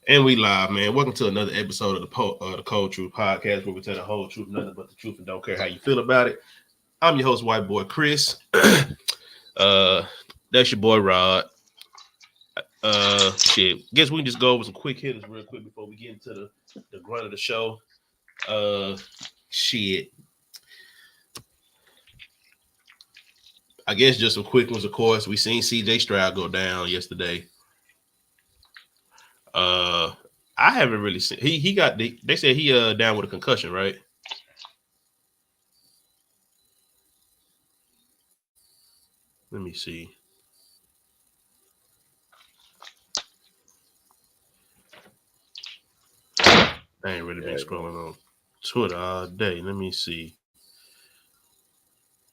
And we live, man. Welcome to another episode of the Cold Truth Podcast, where we tell the whole truth, nothing but the truth, and don't care how you feel about it. I'm your host, White Boy Chris. That's your boy Rod. Guess we can just go over some quick hitters real quick before we get into the grunt of the show. I guess just some quick ones. Of course, we seen CJ Stroud go down yesterday. I haven't really seen. He got. They said he down with a concussion, right? Let me see. I ain't really been scrolling on Twitter all day. Let me see.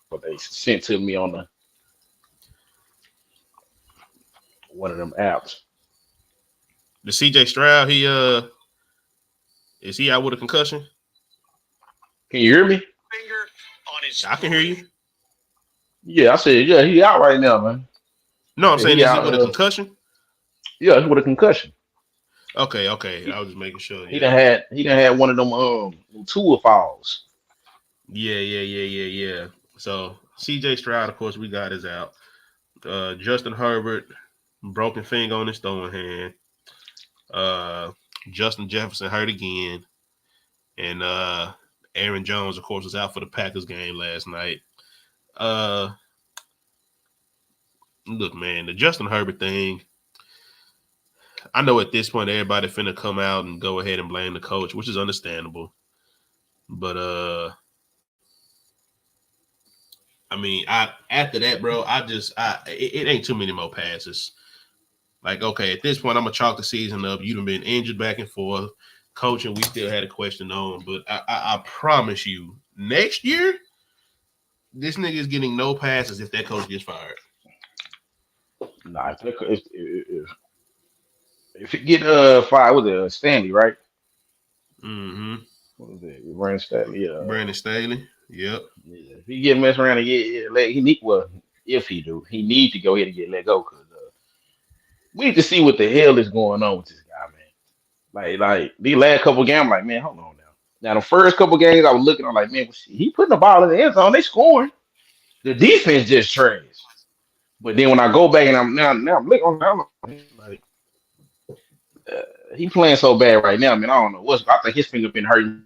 What they sent to me on one of them apps. The CJ Stroud, is he out with a concussion? Can you hear me? I can hear you. Yeah, I said, yeah, he out right now, man. No, I'm saying, is it with a concussion? Yeah, he's with a concussion. Okay. I was just making sure. He done had one of them tour falls. Yeah. So CJ Stroud, of course, we got his out. Justin Herbert, broken finger on his throwing hand. Justin Jefferson hurt again. And Aaron Jones, of course, was out for the Packers game last night. Look, man, the Justin Herbert thing, I know at this point everybody finna come out and go ahead and blame the coach, which is understandable. But I mean, after that, bro, it ain't too many more passes. Like, okay, at this point, I'm gonna chalk the season up. You've been injured back and forth. Coaching, we still had a question on, but I promise you, next year, this nigga is getting no passes if that coach gets fired. Nah, if it get fired with Stanley, right? Mm-hmm. What was it? Brandon Staley. Yeah. Brandon Staley. Yep. Yeah. If he get messed around and if he do, he need to go ahead and get let go because we need to see what the hell is going on with this guy, man. Like these last couple games, I'm like, man, hold on now. Now the first couple games, I was looking, I'm like, man, he putting the ball in the end zone, they scoring. The defense just trash. But then when I go back and I'm looking, I'm like, he playing so bad right now. I mean, I don't know I think his finger been hurting.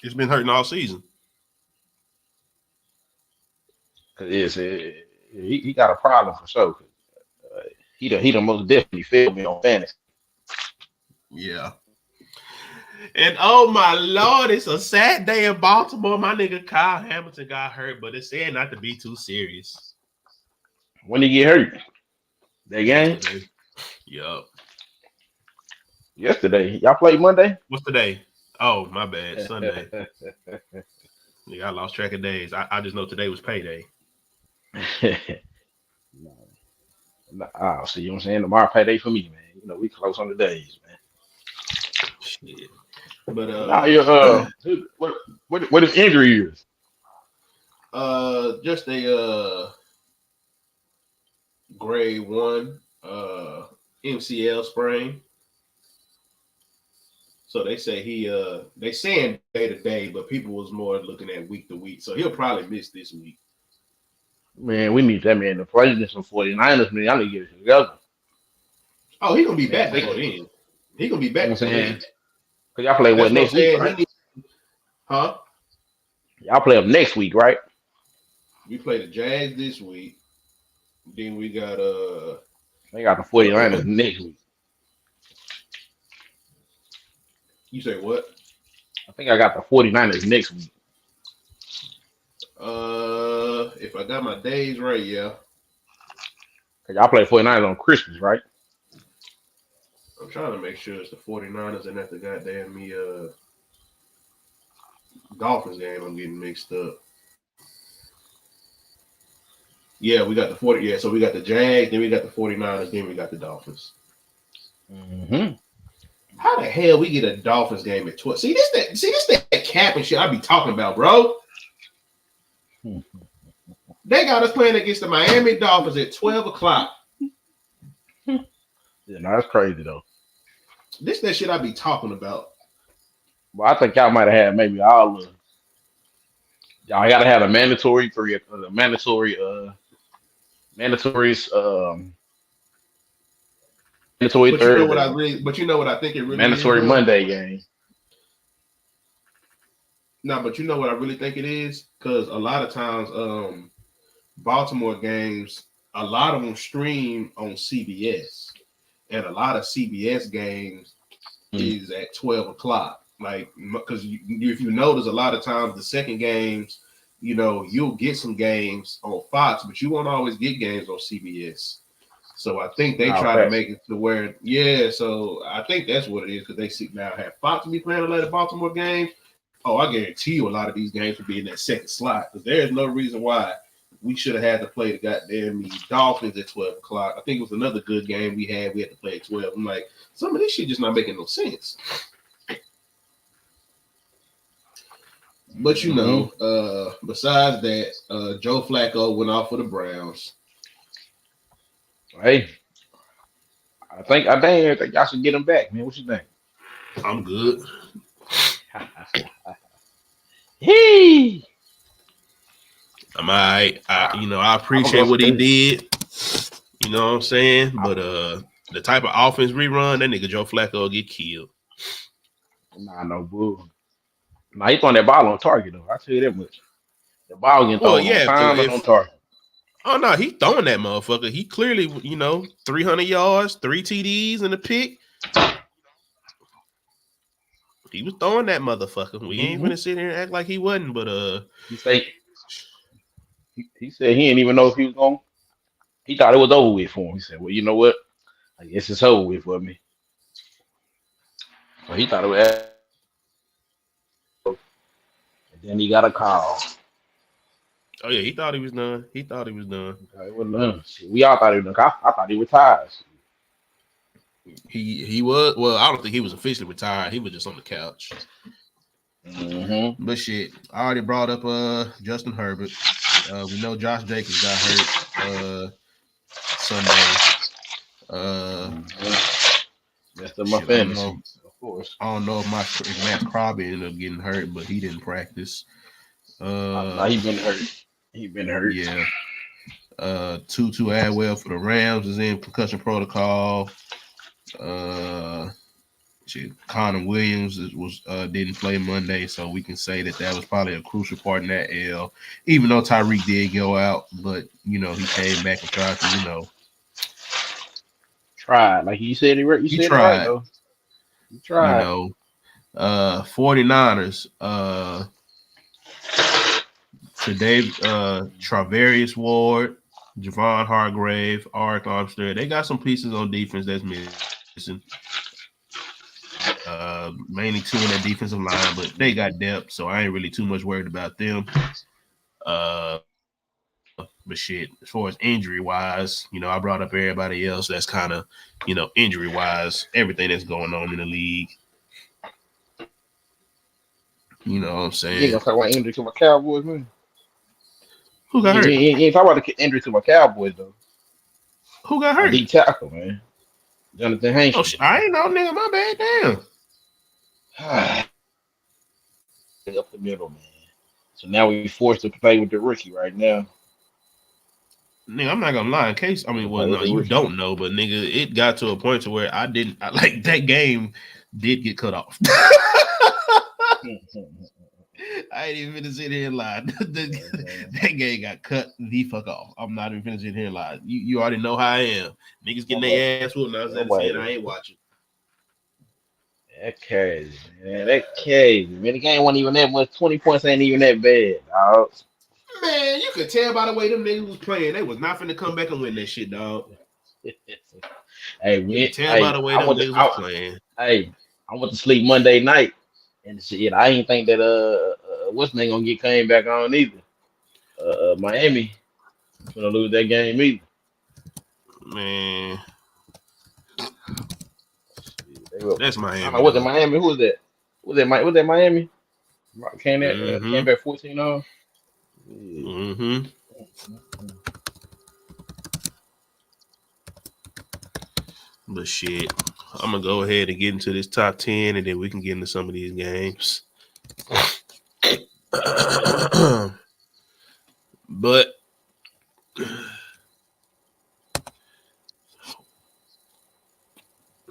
It's been hurting all season. Cause he got a problem for sure. He the most definitely failed me on fantasy. Yeah. And oh my Lord, it's a sad day in Baltimore. My nigga Kyle Hamilton got hurt, but it said not to be too serious. When did he get hurt? That game? Yup. Yesterday. Y'all played Monday? What's today? Oh, my bad. Sunday. Yeah, I lost track of days. I just know today was payday. See, you know what I'm saying? Tomorrow payday for me, man. You know, we close on the days, man. Shit. But what his injury is? Just a grade 1 MCL sprain. So they say they saying day to day, but people was more looking at week to week. So he'll probably miss this week. Man, we need that man to play this for 49ers, man. I need to get it together. Oh, he gonna be back before then. He gonna be back. You know what I'm saying? Cause y'all play what next week, right? Huh? Y'all play them next week, right? We play the Jags this week. Then we got they got the 49ers next week. You say what? I think I got the 49ers next week. If I got my days right, yeah. Cause y'all play 49ers on Christmas, right? I'm trying to make sure it's the 49ers and not the goddamn Dolphins game. I'm getting mixed up. Yeah, we got the 40. Yeah, so we got the Jags, then we got the 49ers, then we got the Dolphins. Mm-hmm. How the hell we get a Dolphins game at 12? See this that cap and shit I be talking about, bro. They got us playing against the Miami Dolphins at 12 o'clock. Yeah, no, that's crazy though. This that shit I be talking about. Well, I think y'all might have had maybe all of y'all gotta have a mandatory three, mandatories, mandatory But you know what I Thursday, really, but you know what I think it really is, mandatory bro. Monday game. No, but you know what I really think it is, because a lot of times, Baltimore games, a lot of them stream on CBS, and a lot of CBS games is at 12 o'clock. Like, because if you notice, a lot of times the second games, you'll get some games on Fox, but you won't always get games on CBS. So I think they No, try to facts. make it to where, yeah. So I think that's what it is, because they see now have Fox to be playing a lot of Baltimore games. Oh, I guarantee you, a lot of these games will be in that second slot, because there's no reason why we should have had to play the goddamn Dolphins at 12 o'clock. I think it was another good game we had. We had to play at 12. I'm like, some of this shit just not making no sense. But besides that, Joe Flacco went off for the Browns. Hey, I think y'all should get him back, man. What you think? I'm good. Hey, I'm all right. I I'm appreciate gonna what he say, did. You know what I'm saying? But the type of offense we run, that nigga Joe Flacco will get killed. nah, no bull. Nah, he throwing that ball on target though. I tell you that much. The ball getting Well, thrown on yeah, time and on target. oh no, he throwing that motherfucker. He clearly, 300 yards, 3 TDs and a pick. He was throwing that motherfucker. We ain't Mm-hmm. gonna sit here and act like he wasn't, but He said he didn't even know if he was going. He thought it was over with for him. He said, "Well, you know what? I guess it's over with for me." So he thought it was. And then he got a call. oh yeah, he thought he was done. He thought he was done. It wasn't done. Shit, we all thought he was done. I thought he retired. He was, well, I don't think he was officially retired. He was just on the couch. Mm-hmm. But shit, I already brought up Justin Herbert. We know Josh Jacobs got hurt Sunday. Messed up my Shit, I don't know. fantasy, of course. I don't know if Matt Crosby ended up getting hurt, but he didn't practice. Nah, he been hurt. He been hurt. Yeah. Tutu Adwell for the Rams is in concussion protocol. Connor Williams didn't play Monday, so we can say that was probably a crucial part in that L. Even though Tyreek did go out, but he came back and tried to Tried, like you said, you he said it right tried. though. He tried. 49ers. Today, Travarius Ward, Javon Hargrave, Arik Armstead. They got some pieces on defense that's missing. Mainly two in that defensive line, but they got depth, so I ain't really too much worried about them. But shit, as far as injury wise, I brought up everybody else that's kind of, injury wise, everything that's going on in the league. You know what I'm You ain't saying? gonna talk about injury to my Cowboys, man. Who got You hurt? ain't talk about the injury to my Cowboys though. Who got My hurt? D tackle, man. Jonathan Oh Hankins. shit, I ain't know, nigga. My bad, damn. Up the middle, man. So now we forced to play with the rookie right now. Nigga, I'm not gonna lie. In case, I mean, well, no, you don't know, but nigga, it got to a point to where I like that game did get cut off. I ain't even finna sit here and lie. That game got cut the fuck off. I'm not even finna sit here and lie. You already know how I am. Niggas getting their ass whooped. I was saying I ain't watching. That crazy, man. That crazy. Man, the game wasn't even that much. 20 points ain't even that bad, dog. Man, you could tell by the way them niggas was playing. They was not finna come back and win that shit, dog. Hey, You could tell by the way them niggas was playing. Hey, I went to sleep Monday night, and shit, I ain't think that what's name gonna get came back on either. Miami gonna lose that game either. Man, that's I don't Miami know. Was it though. Miami? Who was that? Was that Miami? Came back 14-0. Mm-hmm. But shit, I'm gonna go ahead and get into this top 10, and then we can get into some of these games. But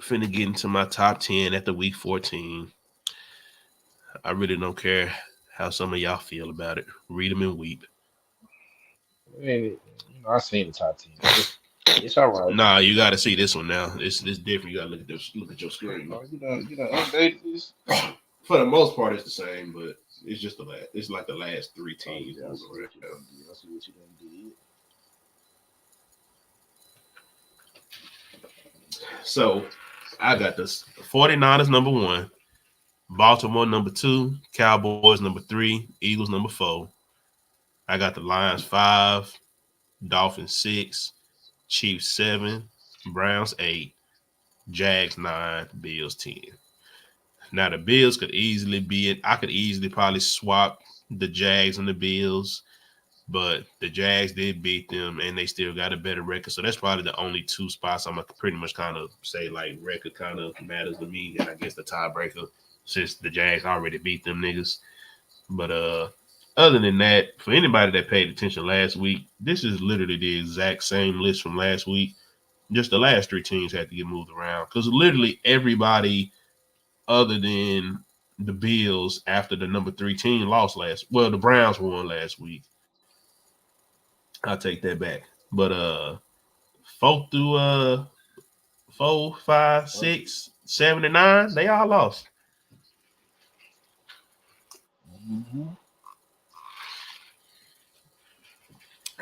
finna get into my top 10 after week 14. I really don't care how some of y'all feel about it. Read them and weep. I mean, I seen the top 10. It's all right. Nah, you got to see this one now. This different. You got to look at this. Look at your screen. Oh, you done updated this? For the most part, it's the same, but it's just the last. It's like the last three Oh, teams. yeah, I see what you done did. I see what you done did. So I got this 49ers number 1, Baltimore number 2, Cowboys number 3, Eagles number 4. I got the Lions 5, Dolphins 6, Chiefs 7, Browns 8, Jags 9, Bills 10. Now the Bills could easily be it. I could easily probably swap the Jags and the Bills, but the Jags did beat them, and they still got a better record. So that's probably the only two spots I'm gonna pretty much kind of say like record kind of matters to me, and I guess the tiebreaker since the Jags already beat them niggas. But other than that, for anybody that paid attention last week, this is literally the exact same list from last week. Just the last three teams had to get moved around because literally everybody other than the Bills after the number 3 team lost last. Well, the Browns won last week. I'll take that back. But 4, 5, 6, 7, and 9, they all lost. Mm-hmm.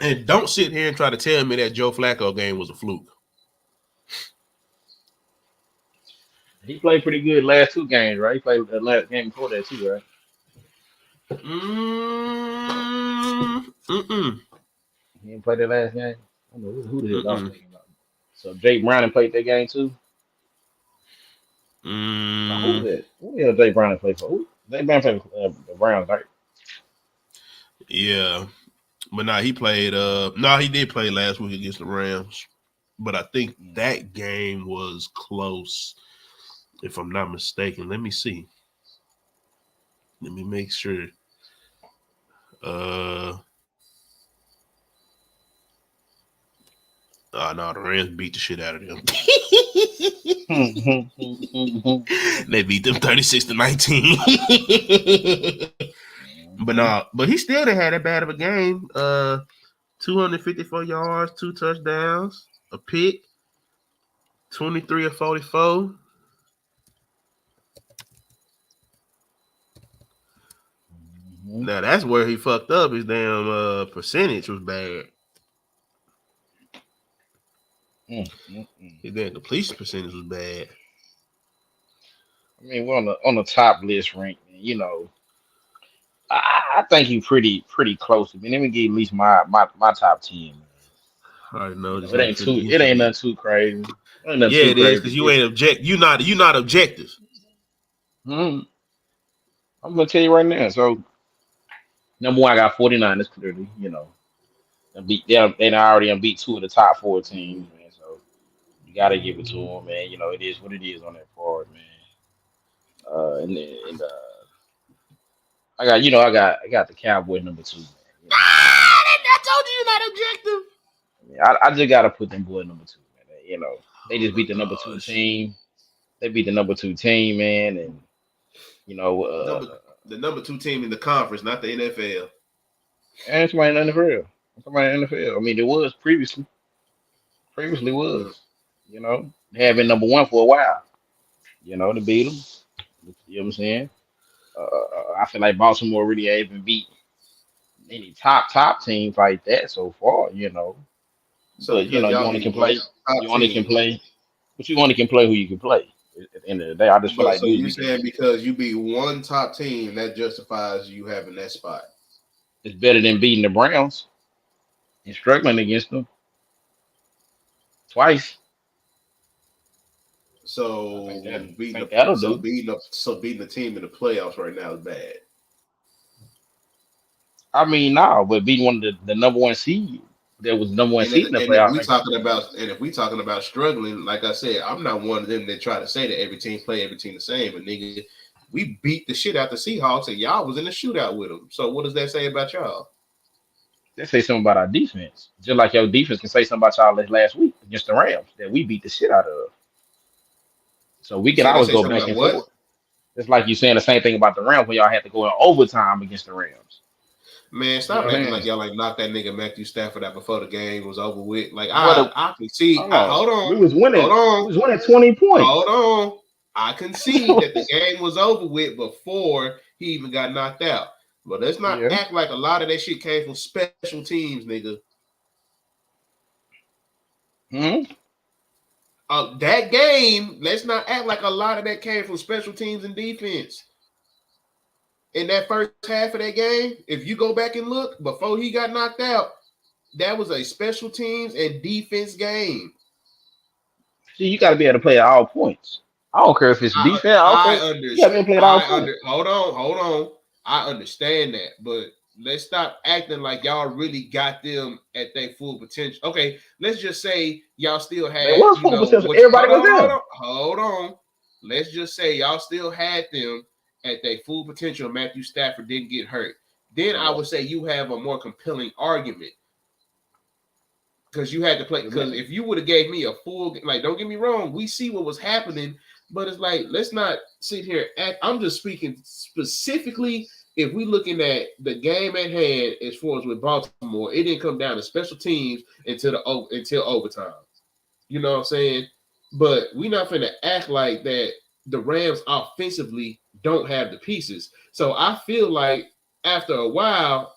And don't sit here and try to tell me that Joe Flacco game was a fluke. He played pretty good last two games, right? He played the last game before that too, right? Mm-mm. He didn't play that last game. I don't know who the hell I was Mm-mm. thinking about. So Jake Browning played that game too. Now who was Mm. that? Who the hell Jake Browning played for? Who? Jake Browning played for the Browns, right? Yeah. But he played he did play last week against the Rams. But I think that game was close, if I'm not mistaken. Let me see. Let me make sure. Uh no, the Rams beat the shit out of them. They beat them 36-19. But he still didn't have that bad of a game. 254 yards, 2 touchdowns, a pick, 23 of 44. Now that's where he fucked up. His damn percentage was bad. His damn completion percentage was bad. I mean, we're on the top list rank, you know. I think he's pretty close. I mean, let me give at least my top 10. Man. I already know You know, this nigga finna. it ain't nothing too crazy. It ain't nothing Yeah, too it is crazy. because you ain't object. You not objective. Hmm. I'm gonna tell you right now. So number one, I got 49. That's clearly, you know, they already beat two of the top four teams, man. So you gotta give it to them, man. You know, it is what it is on that part, man. And I got the Cowboys number two, man. You know, I told you you're not objective. I just gotta put them boys number two, man. You know, they Oh just my beat the number two gosh. team. They beat the number two team, man, and you know, The number 2 team in the conference, not the NFL. and somebody in the NFL. Somebody in the NFL. I mean, it was previously Mm. was. You know, they had been number one for a while. You know, to beat them. You know what I'm saying? I feel like Baltimore really ain't even beat any top teams like that so far. You know, So but you know, because you y'all only beat can one play. You top only can team. play. But you only can play who you can play. At the end of the day, I just feel But like so dudes you're be saying getting because you beat one top team, that justifies you having that spot. it's better than beating the Browns and struggling against them twice. So I think that'll do. beating the team in the playoffs right now is bad. I mean, no, but beating one of the number one seed. that was number one And seed in the if playoff. we talking about struggling, like I said, I'm not one of them that try to say that every team play every team the same. But nigga, we beat the shit out the Seahawks, and y'all was in the shootout with them. So what does that say about y'all? They say something about our defense, just like your defense can say something about y'all last week against the Rams that we beat the shit out of. So we You can said they always say go something back about and what? forth. It's like you saying the same thing about the Rams when y'all had to go in overtime against the Rams. Man, You know stop what I'm acting saying? like y'all like knocked that nigga Matthew Stafford out before the game was over with. Like But I can see. hold on, Hold we on, was winning. hold We on, was winning 20 hold points. on. I concede that the game was over with before he even got knocked out. But let's not Yeah. act like a lot of that shit came from special teams, nigga. Hmm. That game, let's not act like a lot of that came from special teams and defense. In that first half of that game, if you go back and look, before he got knocked out, that was a special teams and defense game. See, you got to be able to play at all points. I don't care if it's I defense, I offense. under You got to be able to play at all points. hold on. I understand that, but let's stop acting like y'all really got them at their full potential. Okay, let's just say y'all still They had, was you full know, potential. what Everybody was there. hold on. Let's just say y'all still had them at their full potential. Matthew Stafford didn't get hurt. Then I Yeah. would say you have a more compelling argument because you had to play. Because if you would have gave me a full, like, don't get me wrong, we see what was happening, but it's like let's not sit here. I'm just speaking specifically. If we looking at the game at hand, as far as with Baltimore, it didn't come down to special teams until overtime. You know what I'm saying? But we're not finna act like that. The Rams offensively don't have the pieces, so I feel like after a while,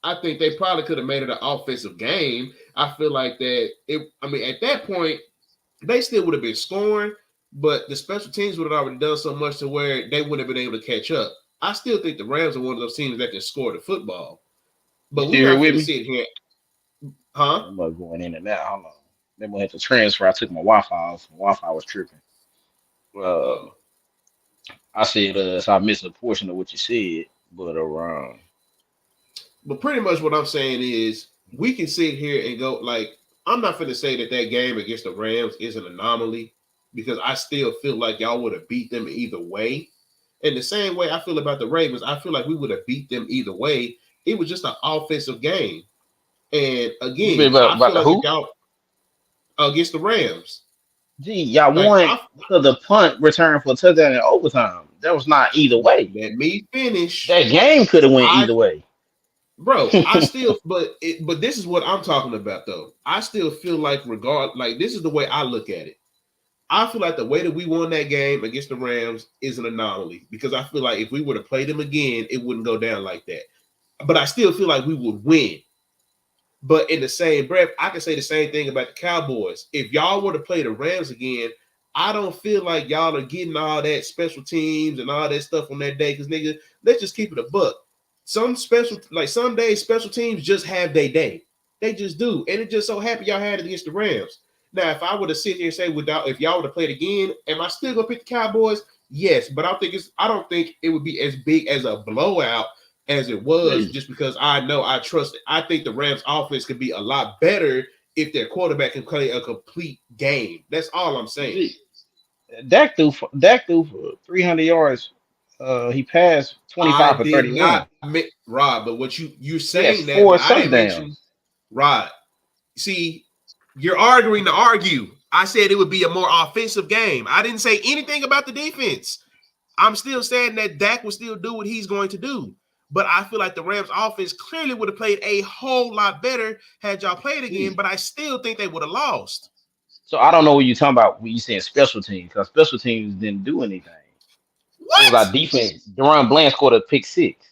I think they probably could have made it an offensive game. I feel like that it. I mean, at that point, they still would have been scoring, but the special teams would have already done so much to where they wouldn't have been able to catch up. I still think the Rams are one of those teams that can score the football, You but still we're here not with going to me? sit here, huh? I'm going in and out. Hold on. Then we'll have to transfer. I took my Wi-Fi off. My Wi-Fi was tripping. Uh, I said, so I missed a portion of what you said, but But pretty much what I'm saying is we can sit here and go like I'm not going to say that game against the Rams is an anomaly because I still feel like y'all would have beat them either way. And the same way I feel about the Ravens, I feel like we would have beat them either way. It was just an offensive game. And you been again, I about feel the like if who? y'all against the Rams, Gee, y'all like won because the punt returned for a touchdown in overtime. That was not either way. let me finish. That game could have went I either way. Bro, I still, but this is what I'm talking about though. I still feel like like this is the way I look at it. I feel like the way that we won that game against the Rams is an anomaly because I feel like if we were to play them again, it wouldn't go down like that. But I still feel like we would win. But in the same breath, I can say the same thing about the Cowboys. If y'all were to play the Rams again, I don't feel like y'all are getting all that special teams and all that stuff on that day. Because nigga, let's just keep it a buck. Some days special teams just have their day. They just do. And it just so happy y'all had it against the Rams. Now, if I were to sit here and say if y'all were to play it again, am I still gonna pick the Cowboys? Yes, but I don't think it would be as big as a blowout as it was, Gee, just because I know I trust it. I think the Rams offense could be a lot better if their quarterback can play a complete game. That's all I'm saying. gee. Dak threw for 300 yards. He passed 25 I for did not 31. Rob, but what you're He has saying that, four but I didn't mention touchdowns. Rod. See, you're arguing to argue. I said it would be a more offensive game. I didn't say anything about the defense. I'm still saying that Dak will still do what he's going to do. But I feel like the Rams offense clearly would have played a whole lot better had y'all played again, Gee. but I still think they would have lost. So I don't know what you're talking about when you saying special teams because special teams didn't do anything. It was our What? defense. Deron Bland scored a pick six.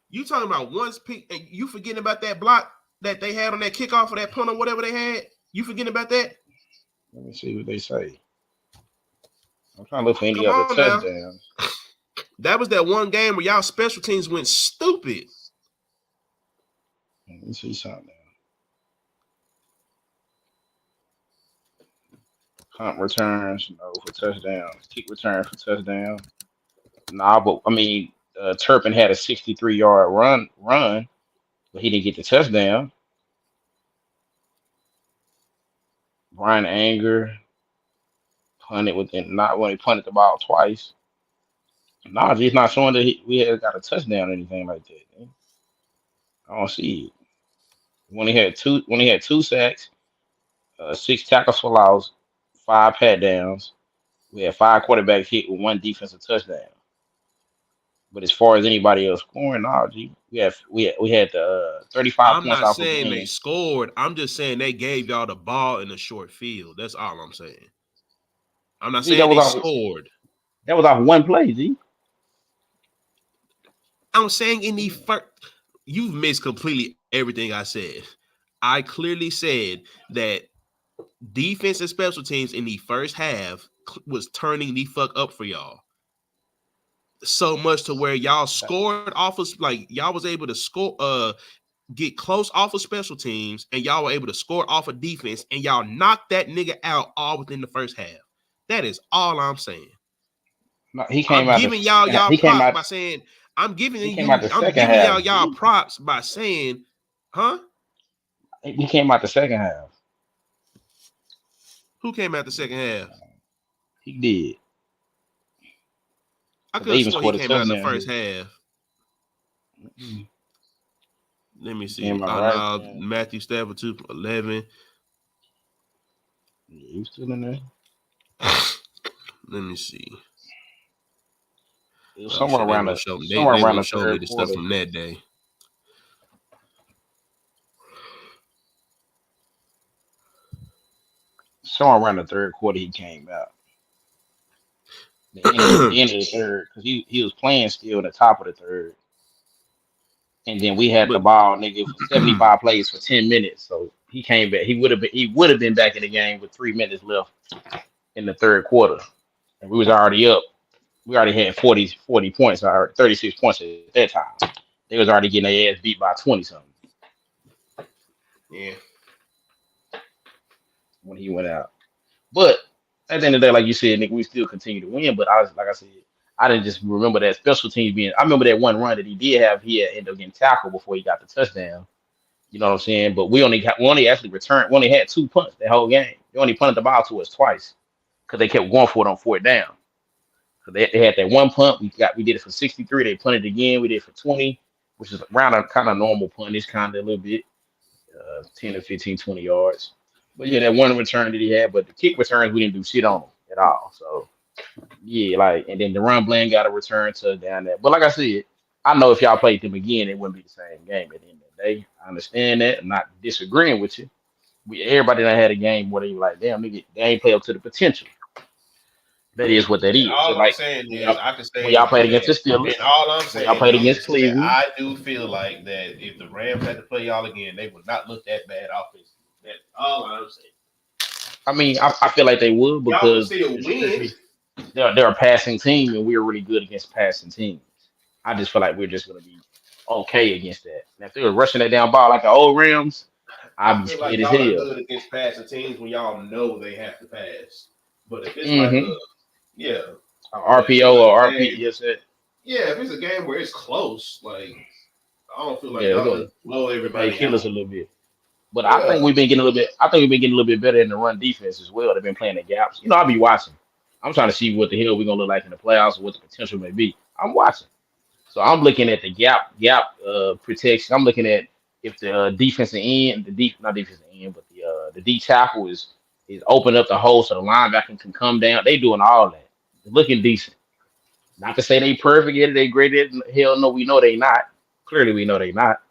You talking about once pick and you forgetting about that block that they had on that kickoff or that punt or whatever they had? You forgetting about that? Let me see what they say. I'm trying to look for any Come other on now. touchdowns. That was that one game where y'all special teams went stupid. Let me see something. Punt returns, no for touchdowns. Kick returns for touchdown. Nah, but I mean, Turpin had a 63-yard run, but he didn't get the touchdown. Brian Anger punted within not when he punted the ball twice. Nah, he's not showing that we had got a touchdown or anything like that. Man. I don't see it. When he had two sacks, six tackles for loss, five pat downs. We had five quarterbacks hit with one defensive touchdown. But as far as anybody else scoring, nah, G, we had the 35 I'm points not off a saying they game. scored. I'm just saying they gave y'all the ball in a short field. That's all I'm saying. I'm not G, saying they scored. that was off one play, G. I'm saying in the first, you've missed completely everything I said. I clearly said that defense and special teams in the first half was turning the fuck up for y'all. So much to where y'all scored off of like y'all was able to score get close off of special teams and y'all were able to score off of defense and y'all knocked that nigga out all within the first half. That is all I'm saying. No, he came I'm out the giving y'all he came props out by saying I'm he giving came out you the I'm second giving half. y'all props by saying, huh? He came out the second half. Who came out the second half? He did. I Cause could they have even sworn he scored a came out in the touchdown first here. half. Let me He see. came out Oh right no, there. Matthew Stafford 211. Yeah, he was still in there. Let me see. It was Oh shit, they gonna show me. somewhere They around gonna the show me third the stuff quarter. from that day. Somewhere around the third quarter he came out. The end of the third, because he was playing still at the top of the third. And then we had the But ball, nigga, for 75 plays for 10 minutes. So he came back. He would have been back in the game with 3 minutes left in the third quarter. And we was already up. We already had 40 points, or 36 points at that time. They was already getting their ass beat by 20 something yeah, when he went out. But at the end of the day, like you said, nigga, we still continue to win. But I was like I said, I didn't just remember that special teams being. I remember that one run that he did have. He had ended up getting tackled before he got the touchdown. You know what I'm saying? But we only actually returned. We only had two punts that whole game. They only punted the ball to us twice because they kept going for it on fourth down. So they had that one punt. We did it for 63. They punted again. We did it for 20, which is around a kind of normal punt. It's kind of a little bit, 10 to 15, 20 yards. But yeah, that one return that he had, but the kick returns we didn't do shit on them at all. So yeah, like and then the run blame got a return to down there. But like I said, I know if y'all played them again, it wouldn't be the same game at the end of the day. I understand that. I'm not disagreeing with you. Everybody that had a game where they like, damn nigga, they ain't play up to the potential. That yeah. is what that And is. Just all I'm like saying when is, y'all, I can when y'all say played against the that. Steelers, And all I'm when y'all saying, played I'm against just saying, Cleveland. I do feel like that if the Rams had to play y'all again, they would not look that bad offensively. That's all I'm saying. I mean, I feel like they would Y'all would because still win. strictly they're a passing team and we're really good against passing teams. I just feel like we're just gonna be okay against that. Now if they were rushing that down ball like the old Rams, I I'd be feel like scared as y'all are hell. good against passing teams when y'all know they have to pass. But if it's like Mm-hmm. a yeah, but if it's RPO a or RP, game, yes, that. yeah, if it's a game where it's close, like I don't feel like Yeah, y'all gonna blow it may everybody kill us out. a little bit. But I Yeah, think we've been getting a little bit. I think we've been getting a little bit better in the run defense as well. They've been playing the gaps. You know, I'll be watching. I'm trying to see what the hell we're gonna look like in the playoffs or what the potential may be. I'm watching. So I'm looking at the gap protection. I'm looking at if the defensive end, the deep not defensive end, but the D tackle is open up the hole so the linebacker can come down. They doing all that. They're looking decent. Not to say they perfect yet, they great yet. Hell no, we know they not. Clearly we know they not.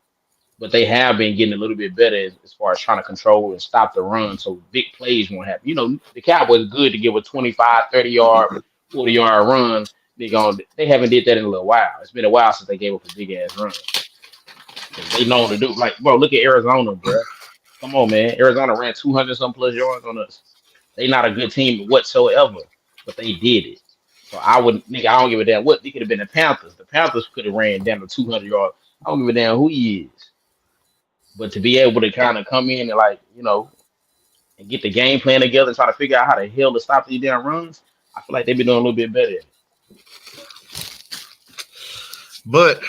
But they have been getting a little bit better as far as trying to control and stop the run so big plays won't happen. You know, the Cowboys good to give a 25, 30-yard, 40-yard run. They haven't did that in a little while. It's been a while since they gave up a big ass run. Because they know to do like, bro, look at Arizona, bro. Come on, man. Arizona ran 200 some plus yards on us. They not a good team whatsoever, but they did it. So I don't give a damn what. They could have been the Panthers. The Panthers could have ran down to 200 yards. I don't give a damn who he is. But to be able to kind of come in and like, and get the game plan together and try to figure out how the hell to stop these damn runs, I feel like they've been doing a little bit better. but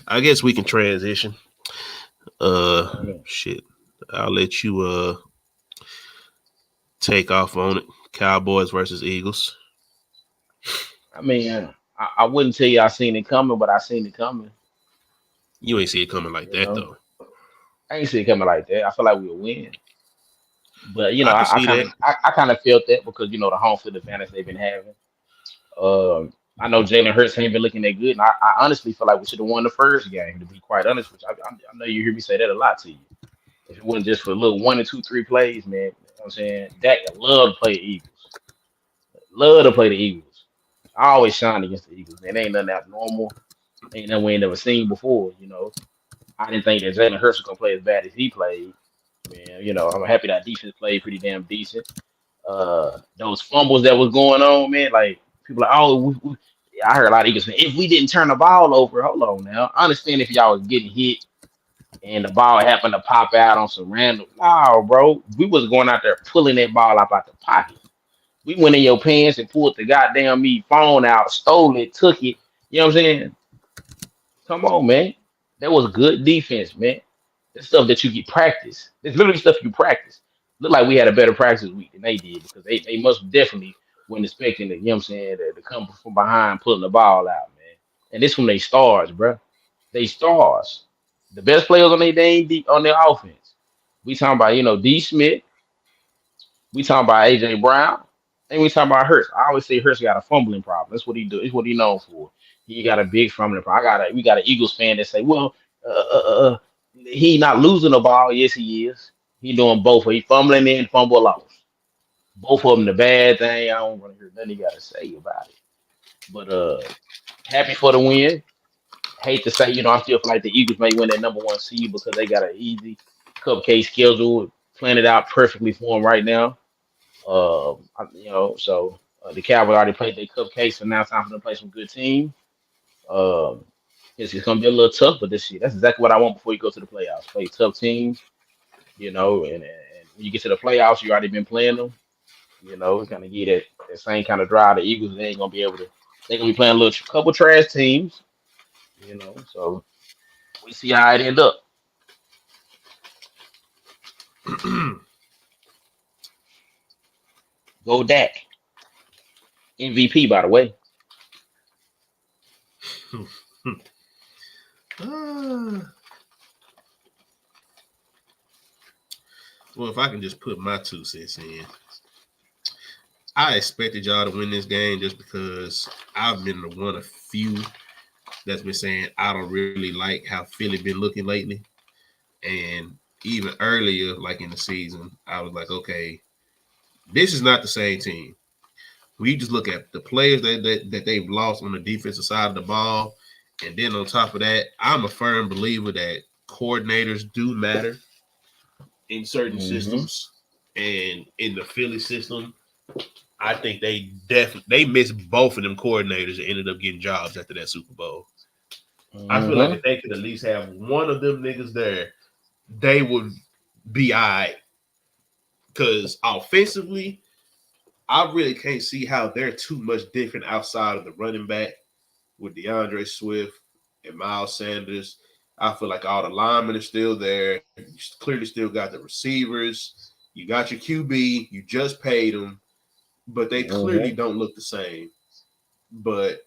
I guess we can transition. Yeah. Shit, I'll let you Take off on it. Cowboys versus Eagles. I mean, I wouldn't tell you I seen it coming, but I seen it coming. You ain't see it coming like You that know, though. I ain't see it coming like that. I feel like we'll win, but I can I see kind that. of I kind of felt that because the home field advantage they've been having. Um, I know Jalen Hurts ain't been looking that good, and I honestly feel like we should have won the first game. To be quite honest with you, I know you hear me say that a lot to you. If it wasn't just for a little 1 and 2, 3 plays, man, you know what I'm saying Dak love to play the Eagles. Love to play the Eagles. I always shine against the Eagles, man. They ain't nothing abnormal. Ain't nothing we ain't never seen before. I didn't think that Jalen Hurts was gonna play as bad as he played. Man, I'm happy that defense played pretty damn decent. Those fumbles that was going on, man, like people like, oh, I heard a lot of Eagles saying, if we didn't turn the ball over, hold on now. I understand if y'all was getting hit and the ball happened to pop out on some random. No, bro, we was going out there pulling that ball up out the pocket. We went in your pants and pulled the goddamn me phone out, stole it, took it. You know what I'm saying? Come on, man. That was good defense, man. That's stuff that you get practice. It's literally stuff you practice. Look like we had a better practice week than they did because they must definitely weren't expecting it, you know what I'm saying, to come from behind pulling the ball out, man. And this from they stars, bro. They stars. The best players on their on their offense. We talking about, D Smith, we talking about AJ Brown, and we talking about Hurts. I always say Hurts got a fumbling problem. That's what he do. It's what he known for. He got a big fumbling problem. We got an Eagles fan that say, well, he not losing the ball. Yes, he is. He doing both. He fumbling and fumble loss. Both of them the bad thing. I don't want to hear nothing he got to say about it. But happy for the win. Hate to say, I still feel like the Eagles may win that number one seed because they got an easy cupcake schedule planned it out perfectly for them right now. So the Cowboys already played their cupcakes, so now it's time for them to play some good team. Um, it's gonna be a little tough, but this year that's exactly what I want before you go to the playoffs. Play tough teams, and when you get to the playoffs, you already been playing them. It's gonna get that same kind of drive. The Eagles they ain't gonna be able to. They're gonna be playing a little couple trash teams, So we see how it end up. Go Dak, MVP by the way. Ah, well, if I can just put my 2 cents in, I expected y'all to win this game just because I've been the one of few that's been saying I don't really like how Philly been looking lately. And even earlier, like in the season, I was like, okay, this is not the same team. We just look at the players that they've lost on the defensive side of the ball. And then on top of that, I'm a firm believer that coordinators do matter in certain Mm-hmm. systems. And in the Philly system, I think they missed both of them coordinators and ended up getting jobs after that Super Bowl. I feel like Mm-hmm. if they could at least have one of them niggas there, they would be all right. Because offensively, I really can't see how they're too much different outside of the running back with DeAndre Swift and Miles Sanders. I feel like all the linemen are still there. You clearly still got the receivers. You got your QB. You just paid them, but they clearly Mm-hmm. don't look the same. But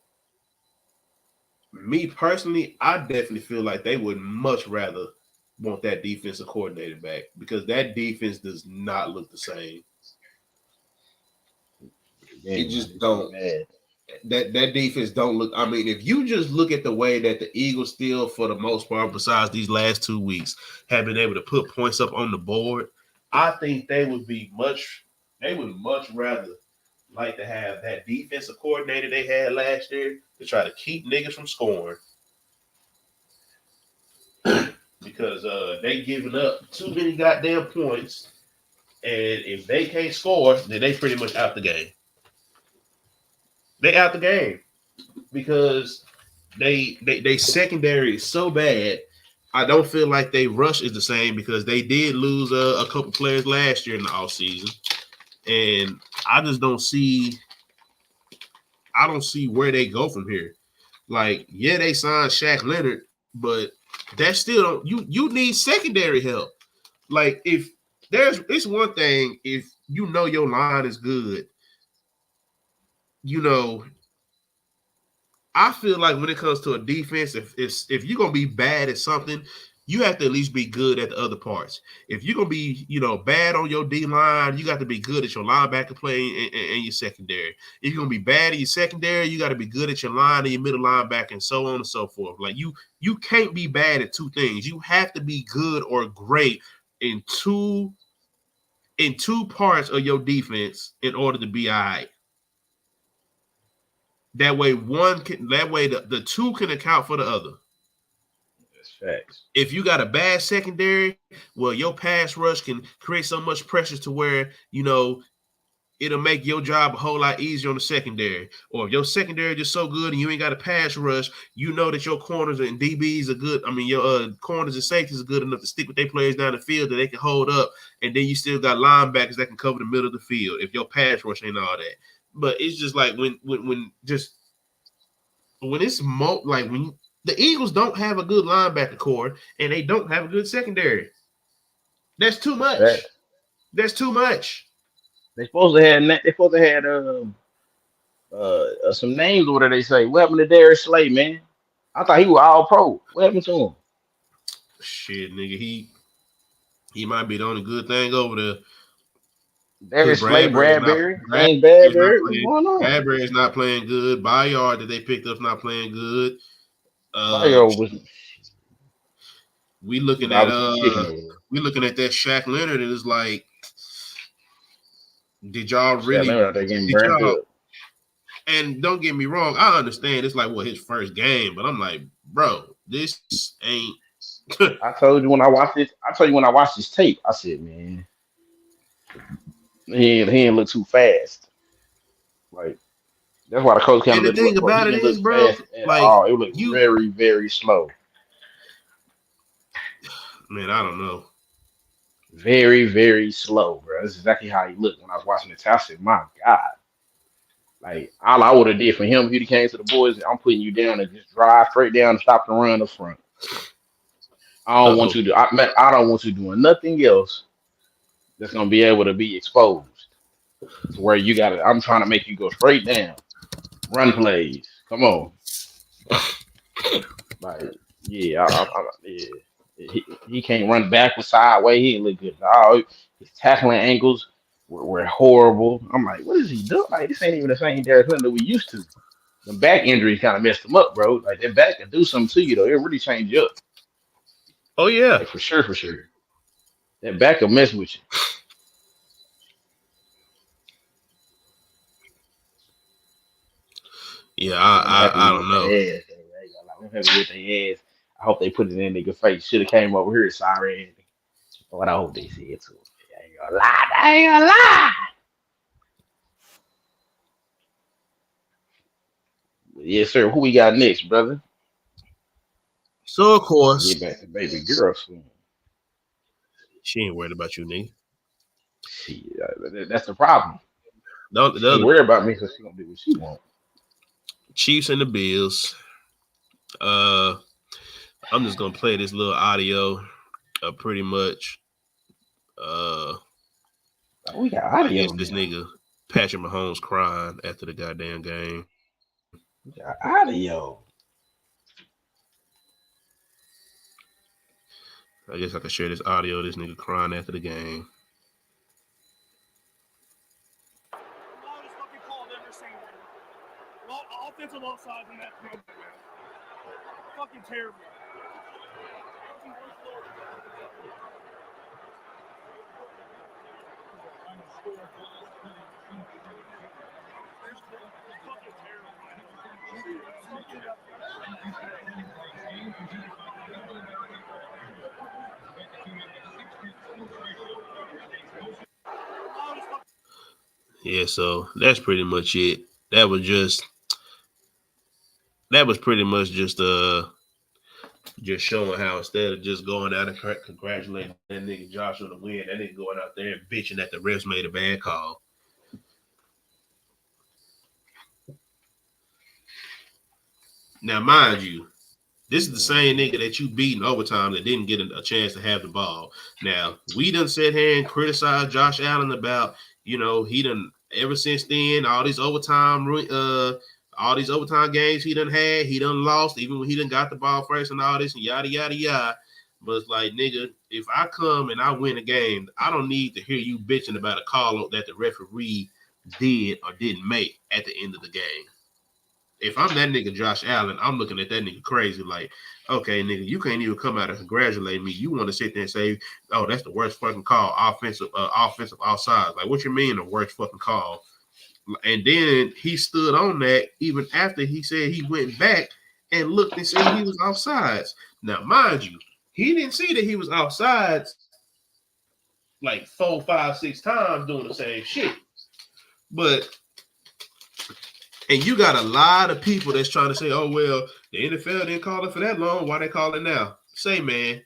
me personally, I definitely feel like they would much rather want that defensive coordinator back because that defense does not look the same. It Game, man, just it's gonna be don't. bad. That defense don't look. I mean, if you just look at the way that the Eagles still, for the most part, besides these last 2 weeks, have been able to put points up on the board, I think they would be much. They would much rather like to have that defensive coordinator they had last year to try to keep niggas from scoring because they giving up too many goddamn points, and if they can't score, then they pretty much out the game. They out the game because they secondary is so bad. I don't feel like they rush is the same because they did lose a couple players last year in the offseason. And I just don't see I don't see where they go from here. Like, yeah, they signed Shaq Leonard, but that still don't you need secondary help. Like if it's one thing if you know your line is good. You know, I feel like when it comes to a defense, if you're gonna be bad at something, you have to at least be good at the other parts. If you're gonna be, bad on your D line, you got to be good at your linebacker play and your secondary. If you're gonna be bad at your secondary, you got to be good at your line and your middle linebacker, and so on and so forth. Like you can't be bad at two things. You have to be good or great in two parts of your defense in order to be all right. That way the two can account for the other. That's facts. If you got a bad secondary, well, your pass rush can create so much pressure to where, it'll make your job a whole lot easier on the secondary. Or if your secondary is just so good and you ain't got a pass rush, you know that your corners and DBs are good. I mean, your corners and safeties are good enough to stick with their players down the field that they can hold up. And then you still got linebackers that can cover the middle of the field if your pass rush ain't all that. But it's just like when the Eagles don't have a good linebacker core and they don't have a good secondary. That's too much. Facts. That's too much. They supposed to have some names. What do they say? What happened to Darius Slay, man? I thought he was all pro. What happened to him? Shit, nigga, he might be the only good thing over there. Because Darius Slay, Bradbury, James Bradbury. What's going on? Bradbury's not playing good. Bayard that they picked up's not playing good. Bio was We he was looking at obviously chicken over that Shaq Leonard and it's like, did y'all there. Shaq really Leonard out there getting did burnt y'all up. and don't get me wrong, I understand it's like his first game, but I'm like, bro, this ain't I told you when I watched this. I told you when I watched this tape. I said, man, he ain't look too fast. Like that's why the coach kind and of the looked. thing Bro, he about it didn't look is, bro, fast at like all. It looked you very, very slow. man, I don't know. Very, very slow, bro. That's exactly how he looked when I was watching the tape. I said, my God. Like all I would have did for him if he came to the boys, I'm putting you down and just drive straight down and stop the run up front. I don't want Uh-oh. you to. I don't want you doing nothing else that's gonna be able to be exposed to where you got to. I'm trying to make you go straight down, run plays. Come on, like yeah, yeah. He can't run backwards, sideways. He ain't look good. Oh, his tackling angles were horrible. I'm like, what is he doing? Like this ain't even the same Derek Clinton that we used to. The back injuries kind of messed him up, bro. Like that back can do something to you though. It really change you up. Oh yeah. Like for sure, for sure. That back will mess with you. Yeah, But I'm happy I we don't whooped their know. ass. I'm happy we whooped their ass. I hope they put it in nigga face. Should have came over here, sorry. But I hope they see it too. I ain't gonna lie. I ain't gonna lie. But yes, sir. Who we got next, brother? So of Gotta course, get back to baby girl soon. she ain't worried about you, nigga. See, that's the problem. The She ain't other worried about me because she gonna do what she want. Chiefs and the Bills. Uh, I'm just gonna play this little audio. Pretty much. Uh, Oh, we got I guess audio this now. nigga Patrick Mahomes crying after the goddamn game. We got audio. I guess I can share this audio of this nigga crying after the game. Loudest fucking call I've ever seen. Offensive offsides in that program, man. Fucking terrible. Fucking terrible, Yeah, so that's pretty much it. That was just that was pretty much just showing how instead of just going out and congratulating that nigga Joshua to win, that nigga going out there and bitching that the refs made a bad call. Now, mind you, This is the same nigga that you beat in overtime that didn't get a chance to have the ball. Now, we done sit here and criticize Josh Allen about, he done ever since then, all these overtime games he done had, he done lost, even when he done got the ball first and all this and yada, yada, yada. But it's like, nigga, if I come and I win a game, I don't need to hear you bitching about a call that the referee did or didn't make at the end of the game. If I'm that nigga Josh Allen, I'm looking at that nigga crazy like, okay, nigga, you can't even come out and congratulate me. You want to sit there and say, oh, that's the worst fucking call, offensive outside. Like, what you mean the worst fucking call? And then he stood on that even after he said he went back and looked and said he was offsides. Now, mind you, he didn't see that he was offsides like 4, 5, 6 times doing the same shit. But and you got a lot of people that's trying to say, oh, well, the NFL didn't call it for that long. Why they call it now? Say, man,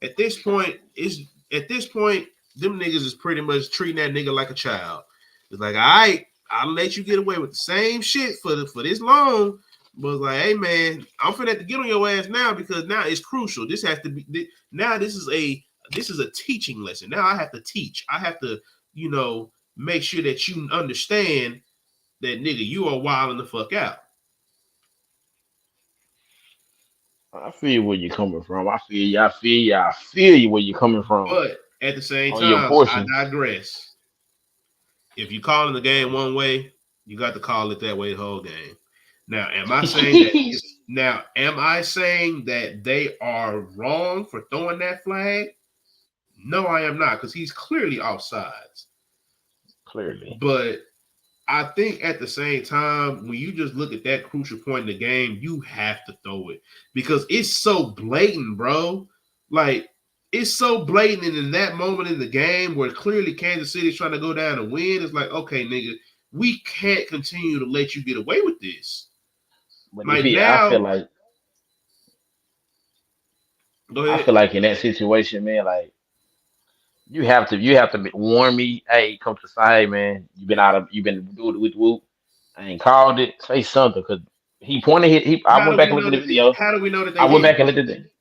at this point, them niggas is pretty much treating that nigga like a child. It's like, all right, I'll let you get away with the same shit for this long. But it's like, hey, man, I'm finna have to get on your ass now because now it's crucial. This has to be now. This is a teaching lesson. Now I have to teach. I have to, make sure that you understand that, nigga, you are wilding the fuck out. I feel where you're coming from. I feel you where you're coming from. But at the same On your time, portion. I digress. If you're calling the game one way, you got to call it that way the whole game. Now, am I saying that they are wrong for throwing that flag? No, I am not, because he's clearly offsides. Clearly. But I think at the same time, when you just look at that crucial point in the game, you have to throw it because it's so blatant, bro. Like, it's so blatant. And in that moment in the game where clearly Kansas City is trying to go down and win, it's like, okay, nigga, we can't continue to let you get away with this. But Like I feel now, like go ahead. in that situation, man, like you have to warn me. Hey, come to the side, man. You've been doing it with whoop. I ain't called it. Say something because he pointed. I How went do back we and looked know at the that? video. How do we know that I they went didn't? back and looked at it.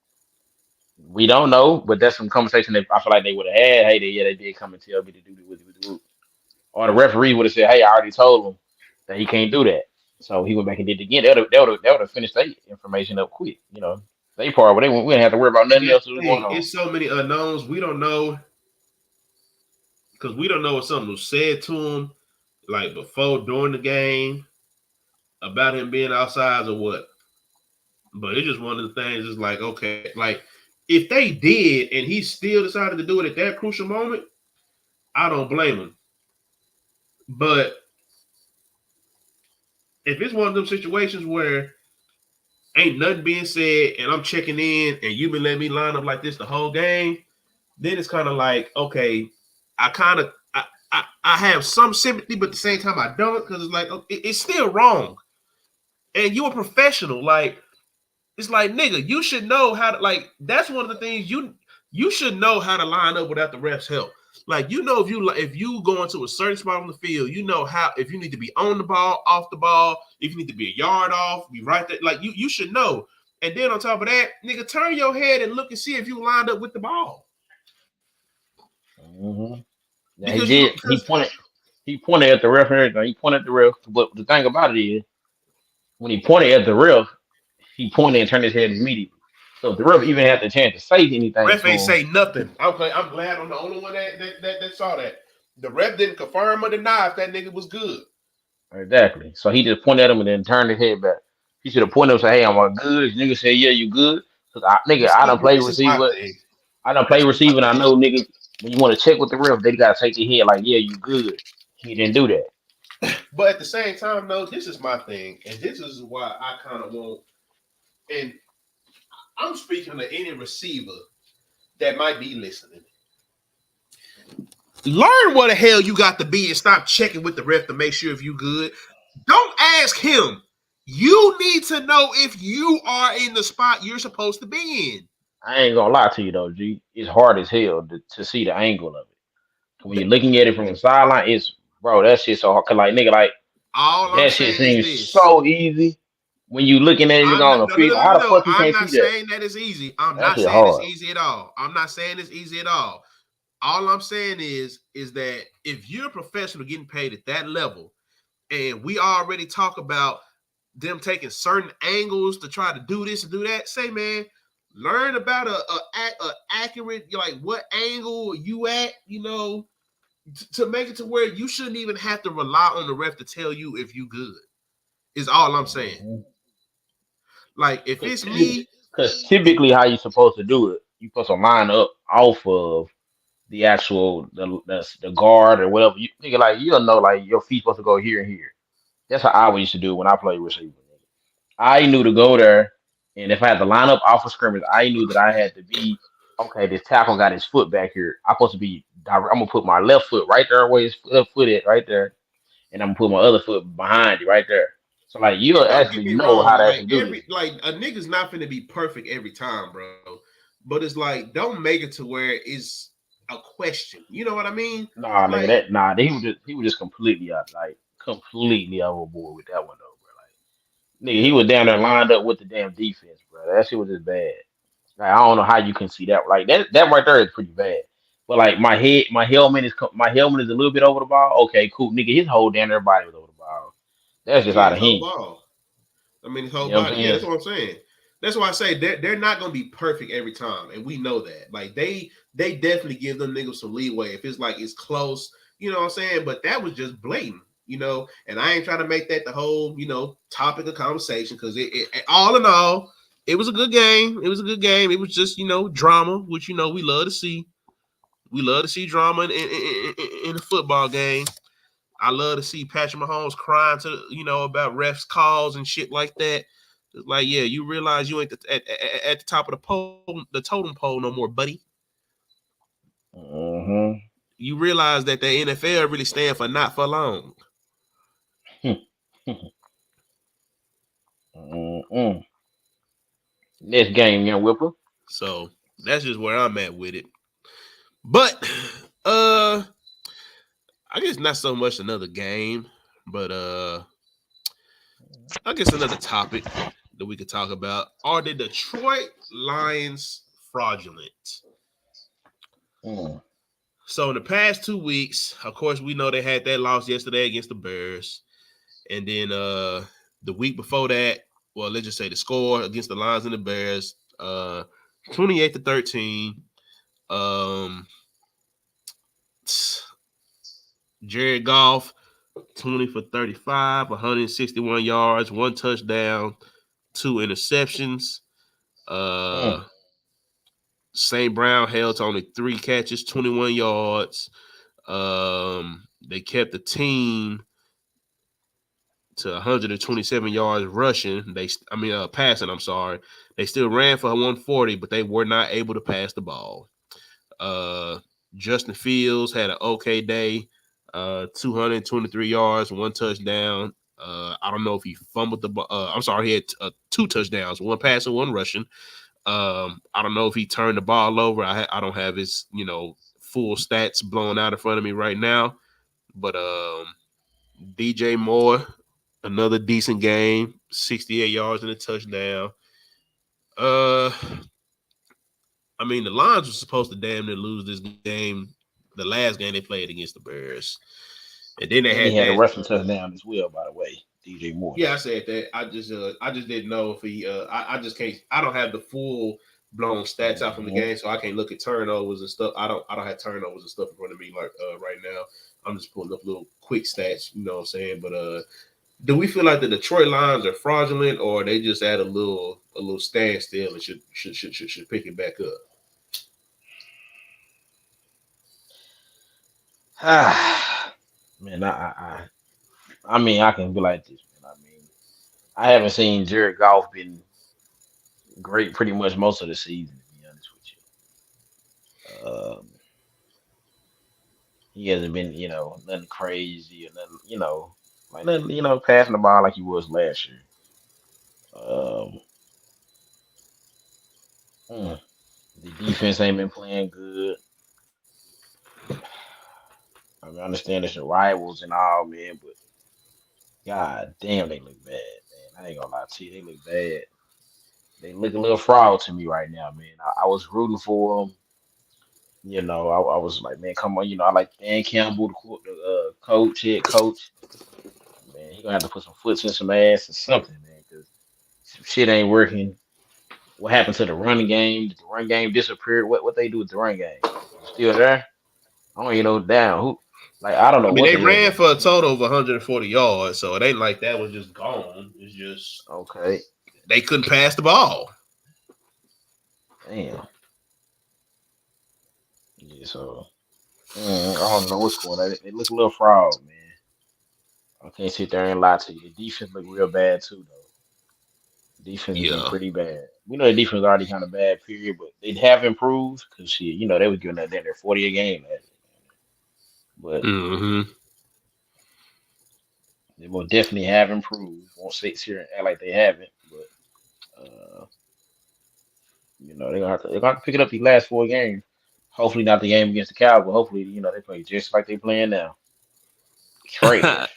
We don't know, but that's some conversation that I feel like they would have had. Hey, they did come and tell me to do it with whoop. Or the referee would have said, hey, I already told him that he can't do that. So he went back and did it again. They would have finished their information up quick. They part where we didn't have to worry about nothing else that was going on. It's so many unknowns. We don't know because we don't know if something was said to him like before, during the game about him being outside or what. But it's just one of the things. It's like, okay, like if they did and he still decided to do it at that crucial moment, I don't blame him. But if it's one of them situations where ain't nothing being said and I'm checking in and you've been letting me line up like this the whole game, then it's kind of like, okay, I have some sympathy, but at the same time I don't, because it's like it's still wrong. And you're a professional. Like, it's like, nigga, you should know how to, like, that's one of the things you should know how to line up without the refs' help. Like, if you go into a certain spot on the field, you know how, if you need to be on the ball, off the ball, if you need to be a yard off, be right there. Like, you should know. And then on top of that, nigga, turn your head and look and see if you lined up with the ball. Mm-hmm. Yeah, he Because did. He pointed at the ref and everything. He pointed at the ref. But the thing about it is, when he pointed at the ref, he pointed and turned his head immediately. So if the ref even had the chance to say anything ref to ain't him, say nothing. Okay, I'm glad I'm the only one that saw that. The ref didn't confirm or deny if that nigga was good. exactly. So he just pointed at him and then turned his head back. He should have pointed and said, "Hey, I'm good." Nigga said, "Yeah, you good." Because I don't play This is my receiver. thing. I don't play receiver, and I know nigga when you want to check with the ref, they gotta take their head like, "Yeah, you good." He didn't do that. But at the same time, though, this is my thing, and this is why I kind of want. And I'm speaking to any receiver that might be listening. Learn what the hell you got to be and stop checking with the ref to make sure if you good. Don't ask him. You need to know if you are in the spot you're supposed to be in. I ain't gonna lie to you though, G. It's hard as hell to see the angle of it. When you're looking at it from the sideline, that shit so hard. Cause like nigga, like All I'm that shit saying is seems this. so easy. when you looking at a nigga I'm on not, the no, no, field, no, no, how no, the no. fuck you I'm can't see not that? saying that it's easy. I'm That not shit saying it's hard. easy at all. I'm not saying it's easy at all I'm saying is that if you're a professional getting paid at that level, and we already talk about them taking certain angles to try to do this and do that, say, man, learn about a accurate, like what angle you at, to make it to where you shouldn't even have to rely on the ref to tell you if you good. Is all I'm saying. Mm-hmm. Like if it's me, Because typically, how you supposed to do it, you supposed to line up off of the actual the guard or whatever. You nigga like you don't know like your feet supposed to go here and here. That's how I always used to do it when I played receiver. I knew to go there, and if I had to line up off of scrimmage, I knew that I had to be okay. This tackle got his foot back here. I'm supposed to be direct. I'm gonna put my left foot right there where his left foot is, right there, and I'm gonna put my other foot behind it, right there. So like you'll and don't get actually me know how wrong, to like actually do this. a nigga's not gonna be perfect every time, bro. But it's like don't make it to where it's a question. You know what I mean? Nah, nigga, Like he was just completely out, like completely overboard with that one though, bro. Like nigga, he was down there lined up with the damn defense, bro. That shit was just bad. Like, I don't know how you can see that. Like that right there is pretty bad. But like my helmet is a little bit over the ball. Okay, cool, nigga. His whole damn their body was over the ball. That's just yeah, out his of whole hand. ball. I mean, his whole You know what I'm body. Yeah, saying? that's what I'm saying. That's why I say they're not gonna be perfect every time, and we know that. Like they definitely give them niggas some leeway if it's like it's close. You know what I'm saying? But that was just blatant. And I ain't trying to make that the whole topic of conversation because all in all, it was a good game. It was a good game. It was just drama, which we love to see. We love to see drama in a football game. I love to see Patrick Mahomes crying about refs calls and shit like that. It's like, yeah, you realize you ain't at the top of the totem pole no more, buddy. Mm-hmm. You realize that the NFL really stand for not for long. Mm-mm. Next game, young Whipper. So that's just where I'm at with it. But uh I guess not so much another game, but I guess another topic that we could talk about are the Detroit Lions fraudulent. Mm. So in the past 2 weeks, of course, we know they had that loss yesterday against the Bears. And then the week before that, well, let's just say the score against the Lions and the Bears, 28-13. Um Jared Goff, 20 for 35, 161 yards, one touchdown, two interceptions. Mm. Uh St. Brown held to only 3 catches, 21 yards. They kept the team to 127 yards rushing. Passing. I'm sorry. They still ran for 140, but they were not able to pass the ball. Uh, Justin Fields had an okay day. 223 yards, one touchdown. I don't know if he fumbled the ball. I'm sorry, he had 2 touchdowns, one passing, one rushing. I don't know if he turned the ball over. I don't have his full stats blown out in front of me right now, but DJ Moore, another decent game, 68 yards and a touchdown. Uh, the Lions were supposed to damn near lose this game, the last game they played against the Bears, and then they And he had had a that. rushing touchdown as well, by the way. DJ Moore Yeah, I did. said that. I just didn't know if he. I just can't. I don't have the full blown stats out from the Mm-hmm. game, so I can't look at turnovers and stuff. I don't have turnovers and stuff in front of me like right now. I'm just pulling up little quick stats. You know what I'm saying? But do we feel like the Detroit Lions are fraudulent, or they just at a little standstill and should pick it back up? Man, I mean, I can be like this, man. I mean, I haven't seen Jared Goff been great pretty much most of the season, to be honest with you. He hasn't been, nothing crazy or nothing, like nothing, passing the ball like he was last year. Um, mm, the defense ain't been playing good. I mean, I understand it's the rivals and all, man, but god damn, they look bad, man. I ain't gonna lie to you, they look bad. They look a little fraud to me right now, man. I was rooting for them. I was like, man, come on. I like Dan Campbell, the coach, head coach. Man, he gonna have to put some foots in some ass or something, man, because some shit ain't working. What happened to the running game? Did the run game disappeared? What they do with the run game? Is it still there? I don't even know down who. Like I don't I know mean, what they the hell ran going for a on. total of 140 yards, so it ain't like that was just gone. It's just Okay, they couldn't pass the ball. damn. Yeah, so I don't know what's going on. They look a little fraud, man. I can't sit there and lie to you. The defense look real bad too, though. Defense has been Yeah. pretty bad. We know the defense is already kind of bad, period, but they have improved because shit, they were giving that their 40 a game last year. But Mm-hmm. they will definitely have improved. Won't sit here and act like they haven't, but they're gonna have to pick it up these last 4 games. Hopefully not the game against the Cowboys. Hopefully, they play just like they playing now. Trash.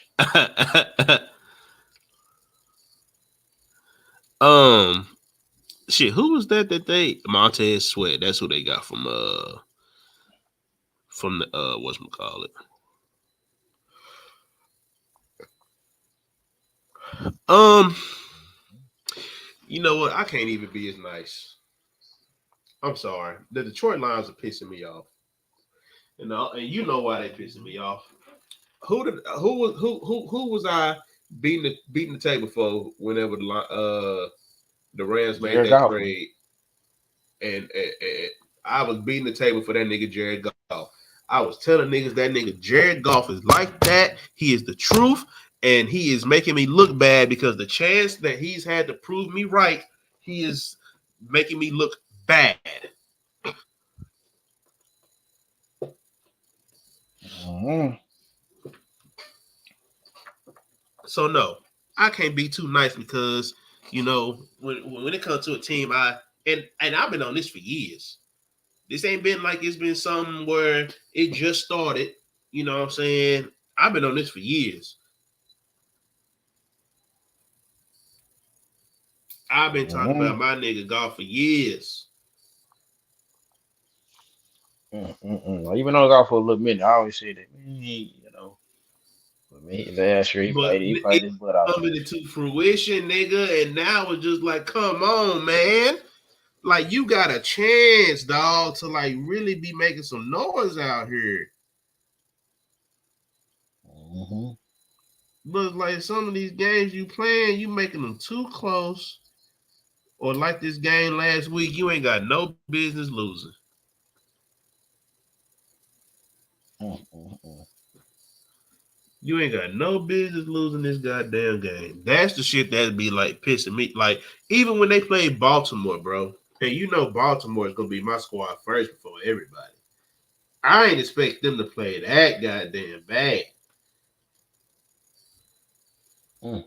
um, shit. Who was that they Montez Sweat? That's who they got from the whatchamacallit. Um, you know what? I can't even be as nice. I'm sorry. The Detroit Lions are pissing me off. And you know why they pissing me off. Who was I beating the table for whenever the Rams made Jared that Goff. trade, and I was beating the table for that nigga Jared Goff. I was telling niggas that nigga Jared Goff is like that. He is the truth, and he is making me look bad because the chance that he's had to prove me right, he is making me look bad. Mm-hmm. So no, I can't be too nice because when it comes to a team, and I've been on this for years. This ain't been like it's been something where it just started. You know what I'm saying? I've been on this for years. I've been talking Mm-hmm. about my nigga golf for years. Mm-mm. Even though I got for a little minute, I always say that, man, but man, last year But he it played his butt out coming last into fruition, nigga, and now it's just like, come on, man. Like you got a chance, dog, to like really be making some noise out here. year. Mm-hmm. But like some of these games you playing, you making them too close. Or like this game last week, you ain't got no business losing. Mm-mm. You ain't got no business losing this goddamn game. That's the shit that'd be like pissing me. Like even when they played Baltimore, bro. Hey, Baltimore is gonna be my squad first before everybody. I ain't expect them to play that goddamn bad. Mm.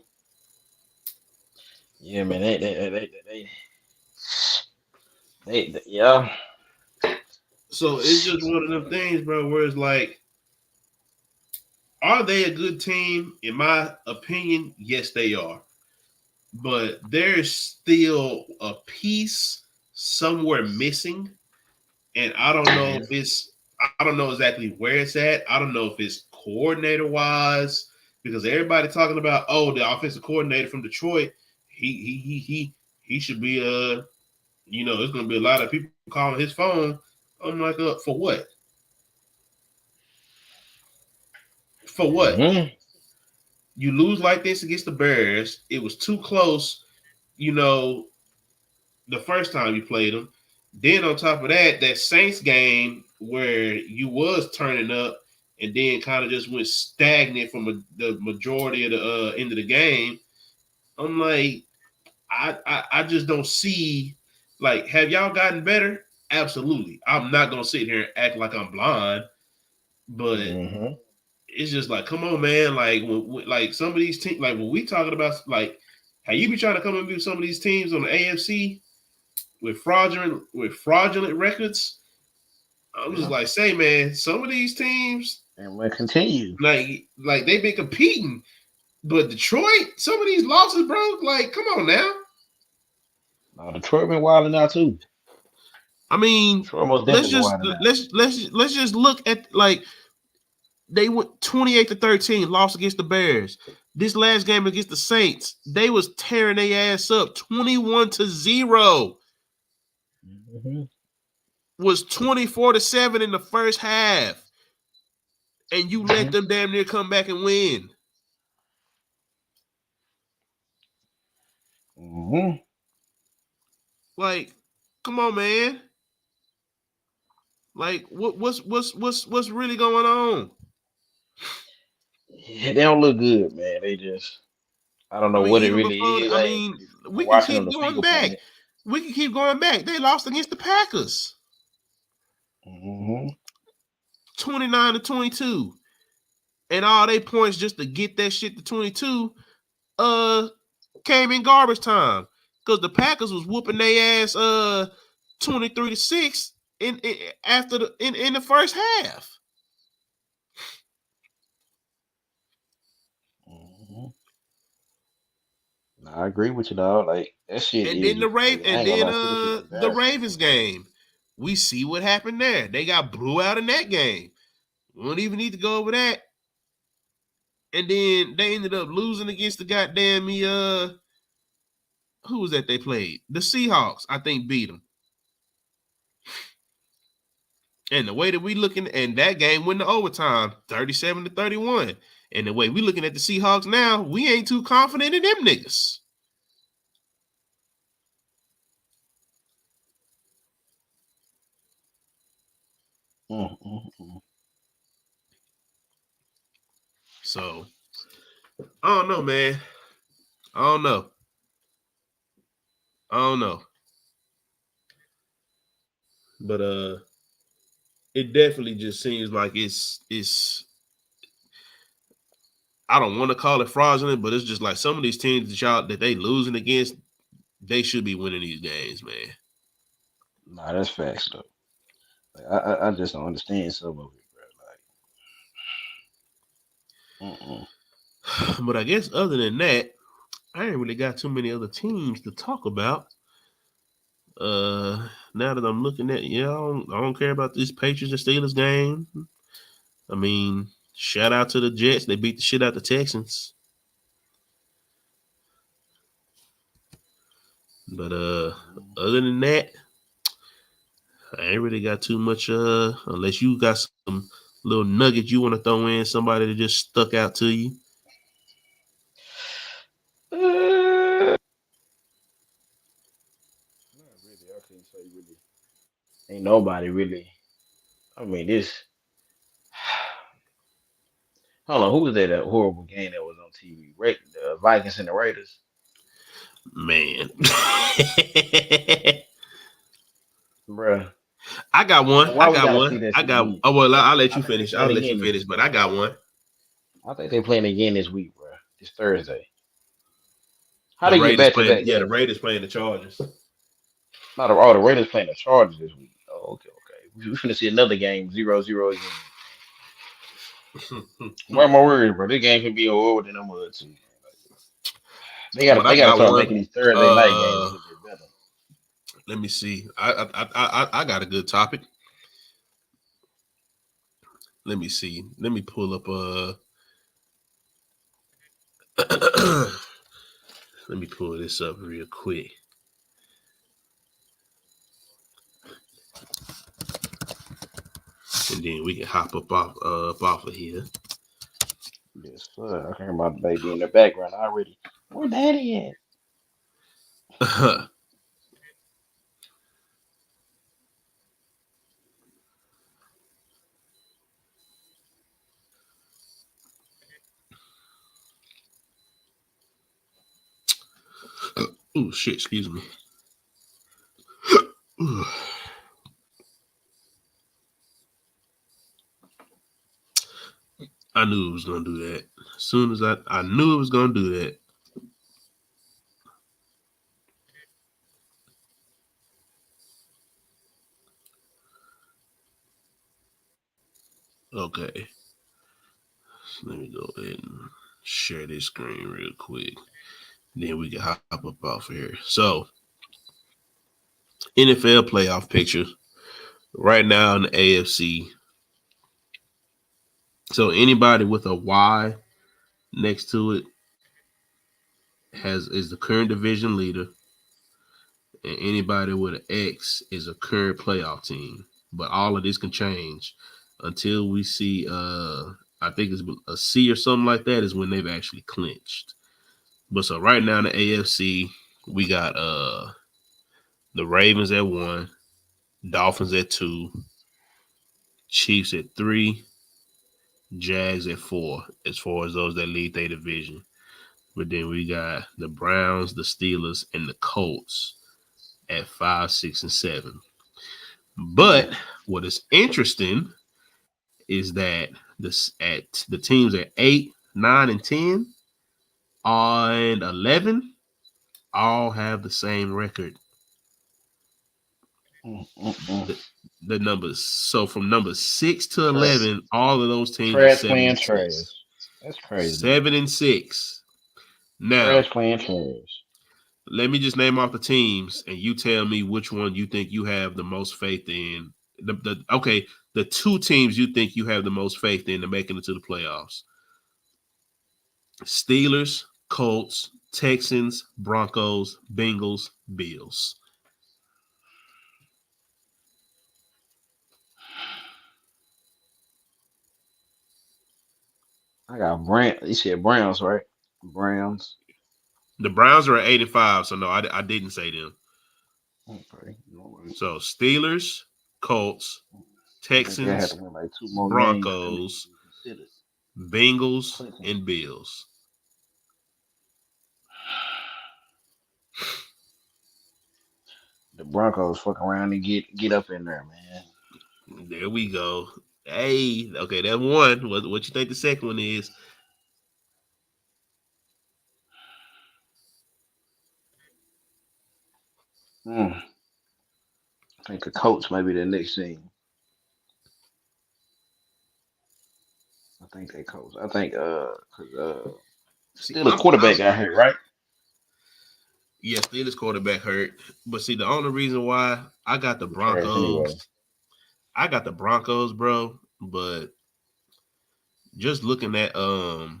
Yeah, man, yeah. So it's just one of them things, bro, where it's like, are they a good team? In my opinion, yes, they are. But there's still a piece somewhere missing. And I don't know if I don't know exactly where it's at. I don't know if it's coordinator wise, because everybody talking about, oh, the offensive coordinator from Detroit, he should be there's gonna be a lot of people calling his phone. I'm like, for what? For what? Mm-hmm. You lose like this against the Bears. It was too close, you know, the first time you played them. Then on top of that, that Saints game where you was turning up and then kind of just went stagnant from the majority of the end of the game. I'm like, I just don't see, like, have y'all gotten better? Absolutely. I'm not gonna sit here and act like I'm blind, but Mm-hmm. it's just like, come on, man. Like, like some of these teams, like when we talking about, like, how you be trying to come and beat some of these teams on the AFC with fraudulent records. I'm just Yeah. like, say, man, some of these teams, And we'll continue. like they've been competing. But Detroit, some of these losses, bro, like, come on now. No, Detroit been wilding out too. I mean, Detroit most let's definitely just wilding out. let's just look at, like, they went 28-13, lost against the Bears. This last game against the Saints, they was tearing their ass up 21-0. Mm-hmm. Was 24-7 in the first half. And you let Mm-hmm. them damn near come back and win. Mm-hmm. Like, come on, man. Like, what's really going on? Yeah, they don't look good, man. They just, I don't I know mean, what it even really before, is. I I ain't mean, really been we can watching them keep the going finger back. painting. We can keep going back. They lost against the Packers, Mm-hmm. 29-22, and all they points just to get that shit to 22. Came in garbage time because the Packers was whooping their ass 23-6 in the first half. Mm-hmm. I agree with you, dog. Like that shit And is then just crazy. I ain't gonna lie to you, that shit the embarrassing. Ravens game. We see what happened there. They got blew out in that game. We don't even need to go over that. And then they ended up losing against the goddamn who was that they played? The Seahawks, I think, beat them. And the way that we looking, and that game went to overtime, 37-31. And the way we looking at the Seahawks now, we ain't too confident in them niggas. Mm-hmm. So I don't know, man. I don't know. I don't know. But it definitely just seems like it's I don't want to call it fraudulent, but it's just like some of these teams that they losing against, they should be winning these games, man. Nah, that's facts though. Like, I just don't understand some of it, bro. Like, But I guess other than that, I ain't really got too many other teams to talk about. Now that I'm looking at, I don't care about this Patriots and Steelers game. I mean, shout out to the Jets. They beat the shit out the Texans. But other than that, I ain't really got too much unless you got some little nuggets you want to throw in, somebody that just stuck out to you. Not really. I couldn't say really. Ain't nobody really. I mean, this. Hold on, who was that horrible game that was on TV? The Vikings and the Raiders. Man. Bruh. I got one. Why I we got gotta see one. this I got week, oh bro? well, I'll let I you think they finish. I'll playing let you again this finish, week. but I got one. I think they playing again this week, bro. This Thursday. How The they get Raiders back to playing, back yeah, the games? Raiders playing the Chargers. Not the Raiders playing the Chargers this week. Oh, okay, okay. We finna see another game, 0-0 again. Where my worries, bro? This game can be over than them other two. They But got I they got to got start one. making these Thursday night games a Uh little bit better. Let me see. I got a good topic. Let me see. Let me pull up let me pull this up real quick. And then we can hop up off of here. Yes, sir. I can hear my baby in the background already. Where daddy at? Oh shit, excuse me. I knew it was gonna do that. As soon as I knew it was gonna do that. Okay. So let me go ahead and Share this screen real quick. Then we can hop up off of here. So, NFL playoff picture right now in the AFC. So anybody with a Y next to it is the current division leader, and anybody with an X is a current playoff team. But all of this can change until we see I think it's a C or something like that is when they've actually clinched. But so right now in the AFC, we got the Ravens at 1, Dolphins at 2, Chiefs at 3, Jags at 4, as far as those that lead their division. But then we got the Browns, the Steelers, and the Colts at 5, 6, and 7. But what is interesting is that the teams at 8, 9, and 10 and 11 all have the same record. The, the numbers. So from number 6 to Trash, 11, all of those teams are trash 7 playing and trash. 6. That's crazy. 7 and 6. Now, Trash playing trash. let me just name off the teams, and you tell me which one you think you have the most faith in. The two teams you think you have the most faith in to making it to the playoffs: Steelers, Colts, Texans, Broncos, Bengals, Bills. I got Brand. You said Browns, right? Browns. The Browns are at 8 and 5, so no, I didn't say them. Okay. No worries. So Steelers, Colts, I think they had to Texans, win like 2 more games for them to Broncos, be considered. Bengals, Clinton. and Bills. The Broncos fuck around and get up in there, man. There we go. Hey, okay, that's one. What you think the second one is? I think the Colts may be the next team. I think they Colts. I think cause See, still a quarterback got hurt, right? yeah, Steelers quarterback hurt. But see, the only reason why I got the He trash anyway. Bro. But just looking at the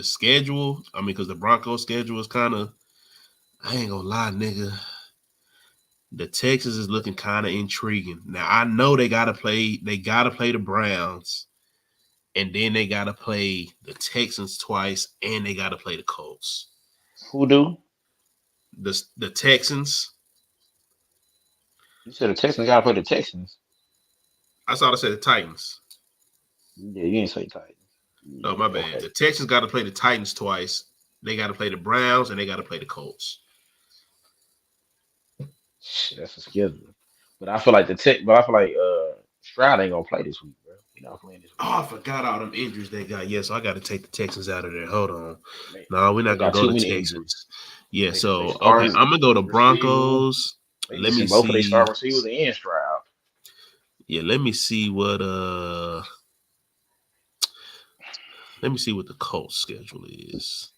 schedule, I mean, because the Broncos schedule is kind of, I ain't gonna lie, nigga. The Texans is looking kind of intriguing. Now I know they gotta play the Browns, and then they gotta play the Texans twice, and they gotta play the Colts. Who do? The Texans. You said the Texans gotta play the Texans. I saw they said the Titans. Yeah, you didn't say Titans. Oh, my Yeah, bad. okay. The Texans got to play the Titans twice. They got to play the Browns, and they got to play the Colts. That's a schedule. But I feel like Stroud ain't gonna play this week, bro. He's not playing this week. Oh, I forgot all them injuries they got. Yeah, so I got to take the Texans out of there. Hold on. They, No, we're they not gonna got go too to many injuries. Texans. Yeah, They so okay, starting I'm gonna go to receiver. Broncos. They Let me missing both of their see. star receivers and Stroud. Yeah, let me see what the Colts schedule is.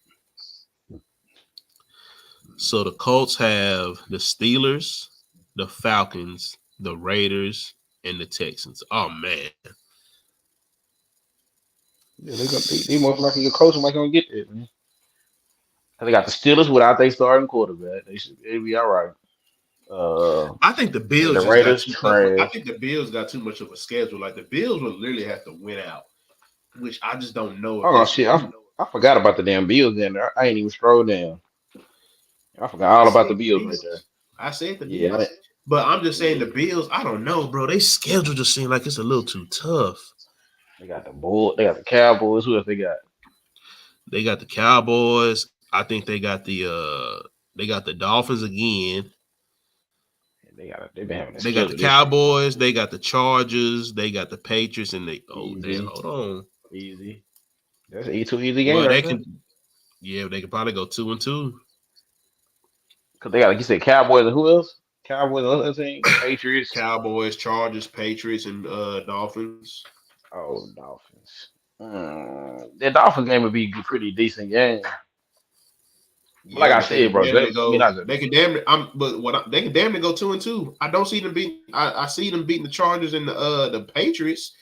So the Colts have the Steelers, the Falcons, the Raiders, and the Texans. Oh man. Yeah, they most likely your coach might gonna get it, man. They got the Steelers without their starting quarterback. They be all right. I think the Yeah, Bills the just got Raiders too tough. I trash. think the Bills got too much of a schedule. Like the Bills would literally have to win out, which I just don't know if Oh that's. shit, I forgot about the damn Bills in there. I ain't even scrolled down. I forgot I all about the said the Bills right there. Bills. I said the Yeah, Bills, but I'm just saying yeah. the Bills. I don't know, bro. They schedule just seems like it's a little too tough. They got the Bull. They got the Cowboys. Who else they got? They got the Cowboys. I think they got the Dolphins again. They've been having a They got the schedule this year. Cowboys. They got the Chargers. They got the Patriots, and they. Oh damn! Easy, Hold on. easy. That's an two easy game Well, right they there. can. Yeah, they could probably go 2-2. Cause they got, like you said, Cowboys and who else? Cowboys and other team, Patriots. Cowboys, Chargers, Patriots, and Dolphins. Oh, Dolphins. That Dolphins game would be a pretty decent game. But like Yeah, I but they said, can bro, damn near I mean, go. They can damn near. They can damn near go 2-2. I don't see them beat. I see them beating the Chargers and the Patriots,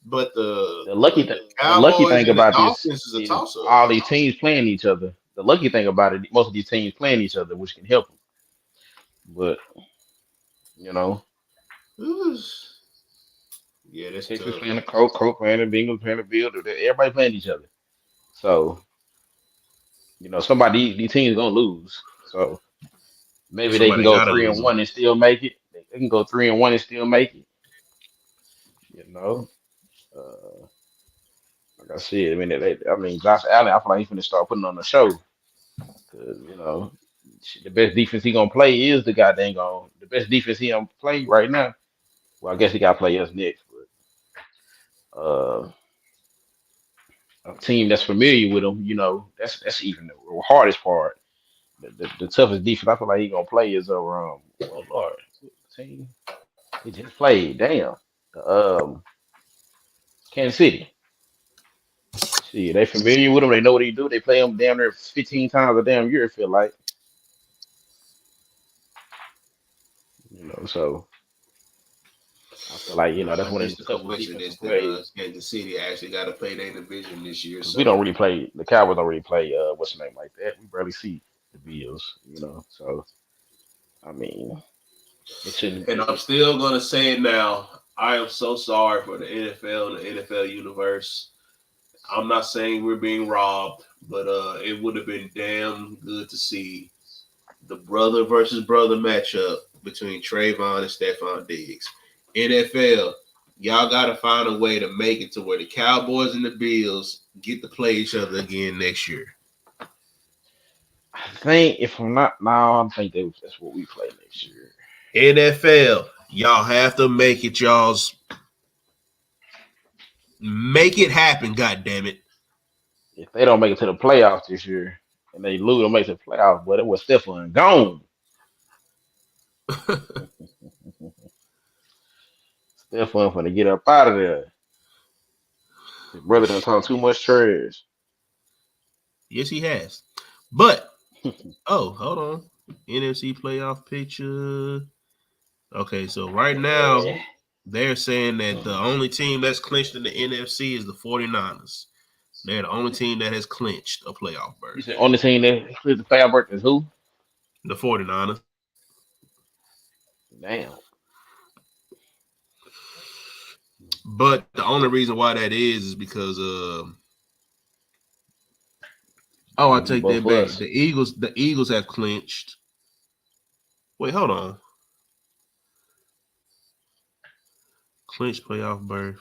but the the lucky Cowboys thing and the about this Dolphins is a is toss up. all these teams playing each other. The lucky thing about it, most of these teams playing each other, which can help them. But you know, Yeah, that's Texas tough. playing the Colts playing the Bengals playing the Bills. Everybody playing each other. So somebody these teams gonna lose. So maybe they can Somebody go gotta three lose and them. one and still make it. They can go 3-1 and still make it. You know, uh, like I said, I mean, Josh Allen, I feel like he's gonna start putting on a show because the best defense he gonna play is the best defense he gonna play right now. Well, I guess he got to play us next, but a team that's familiar with him, that's even the hardest part. The toughest defense I feel like he gonna play is oh Lord, team he just played. Damn, um, Kansas City. See, they familiar with him. They know what he do. They play him damn near 15 times a damn year. I feel like so I feel like that's one of the Just a toughest defense to coincidence that play Kansas City actually got to play their division this year. because we don't So, really play the Cowboys don't really play what's the name like that. We barely see the Bills. So I mean, it shouldn't. and I'm still gonna say it now. I am so sorry for the NFL and the NFL universe. I'm not saying we're being robbed, but it would have been damn good to see the brother versus brother matchup between Trayvon and Stephon Diggs. NFL, y'all got to find a way to make it to where the Cowboys and the Bills get to play each other again next year. I think if I'm not now, I think that's what we play next year. NFL, y'all have to make it, y'all's. Make it happen, God damn it. If they don't make it to the playoffs this year and they lose, don't make it to the playoffs, but it was Stephon gone. Stephon finna get up out of there. His brother done talk too much trash. Yes, he has. But, hold on. NFC playoff picture. Okay, so right now, Yeah. they're saying that the only team that's clinched in the NFC is the 49ers. They're the only team that has clinched a playoff You berth. said only team that cleared the playoff berth is who? The 49ers. Damn. But the only reason why that is because I They beat take both that of back. us. The Eagles have clinched. Wait, hold on. Clinch playoff berth.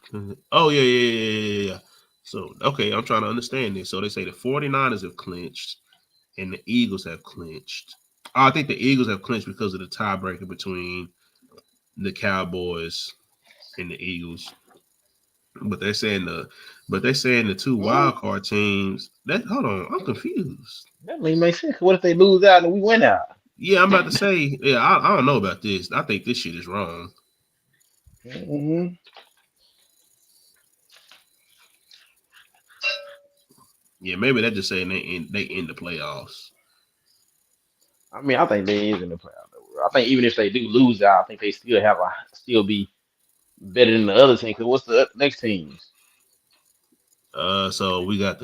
Oh, yeah. So, okay, I'm trying to understand this. So they say the 49ers have clinched and the Eagles have clinched. I think the Eagles have clinched because of the tiebreaker between the Cowboys and the Eagles. But they're saying the two Hmm? wild card teams. That hold on, I'm confused. That don't even make sense. What if they lose out and we win out? Yeah, I'm about to say. Yeah, I don't know about this. I think this shit is wrong. Hmm. Yeah, maybe they're just saying they end the playoffs. I mean, I think they is in the playoff. I think even if they do lose out, I think they still be better than the other team. Cause what's the next teams? So we got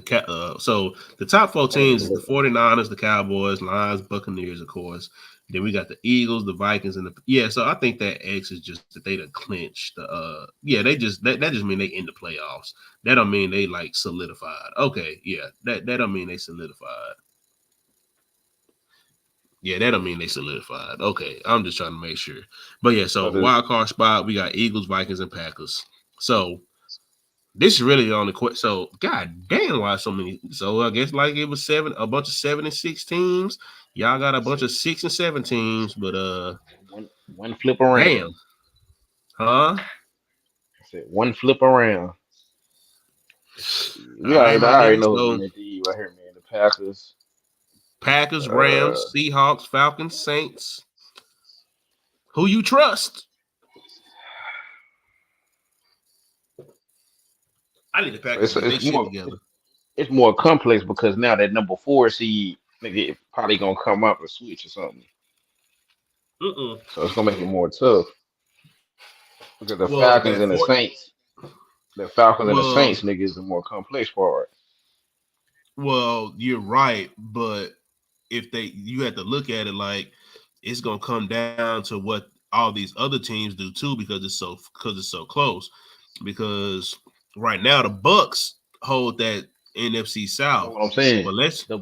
so the top four I ain't teams even is the looking. 49ers, the Cowboys, Lions, Buccaneers, of course. Then we got the Eagles, the Vikings, and so I think that X is just that they done clinched the they just that just mean they in the playoffs. That don't mean they like solidified. Okay, yeah. That don't mean they solidified. Yeah, that don't mean they solidified. Okay, I'm just trying to make sure. But yeah, So so the wild card spot, we got Eagles, Vikings, and Packers. So this is really on the question. So, god damn, why so many? So, I guess like it was a bunch of 7 and 6 teams. Y'all got a bunch of 6 and 7 teams, but one flip damn, around. huh? I said one flip around. Let's see. All right, I already then. know who's So, getting the D right here, man. The Packers. Packers, Uh, Rams, Seahawks, Falcons, Saints. Who you trust? I need the Packers to get their shit together. It's more complex because now that number 4 seed nigga probably gonna come up and switch or something. So it's gonna make it more tough because the Well, Falcons and the Saints, nigga, is the more complex part. Well, you're right, but you have to look at it like it's gonna come down to what all these other teams do too, because it's so close. Because right now the Bucks hold that NFC South. You know what I'm saying? But the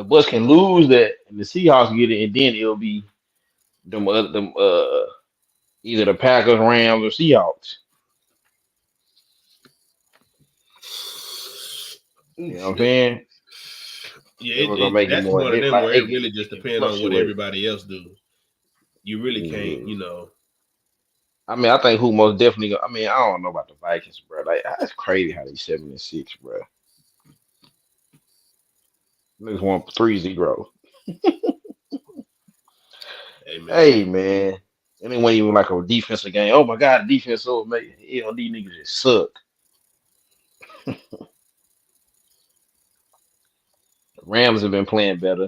Bucks can lose that, and the Seahawks get it, and then it'll be them either the Packers, Rams, or Seahawks. You know what I'm saying? Yeah, that's one of them where it really just depends on what everybody else do. You really can't, I mean, I think who most definitely. I mean, I don't know about the Vikings, bro. Like that's crazy how they 7-6, bro. Niggas want 3-0. Hey man, and it wasn't even like a defensive game. Oh my god, the defense so amazing. These niggas just suck. The Rams have been playing better.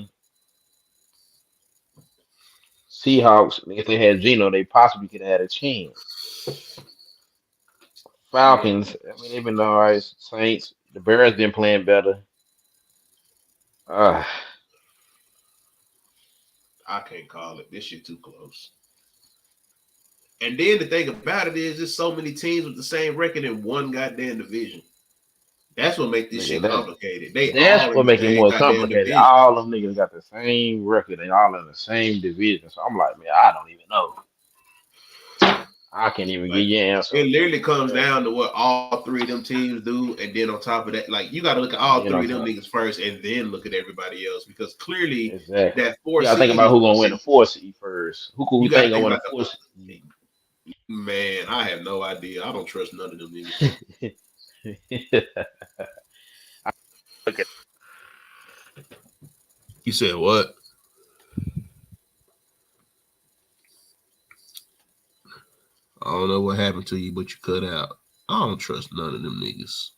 Seahawks, if they had Geno, they possibly could have had a chance. Falcons, I mean, they've been all right. Saints, the Bears been playing better. I can't call it. This shit too close. And then the thing about it is, there's so many teams with the same record in one goddamn division. That's what makes this shit complicated. That's what makes it more complicated. Division. All them niggas got the same record. They all in the same division. So I'm like, man, I don't even know. I can't even give you an answer. It literally comes down to what all three of them teams do, and then on top of that, like you got to look at all three of them niggas first, and then look at everybody else because clearly that 4 seed. Yeah, think about who gonna win the 4 seed first. Who think gonna win the 4 seed? Man, I have no idea. I don't trust none of them niggas. Okay. You said what? I don't know what happened to you, but you cut out. I don't trust none of them niggas.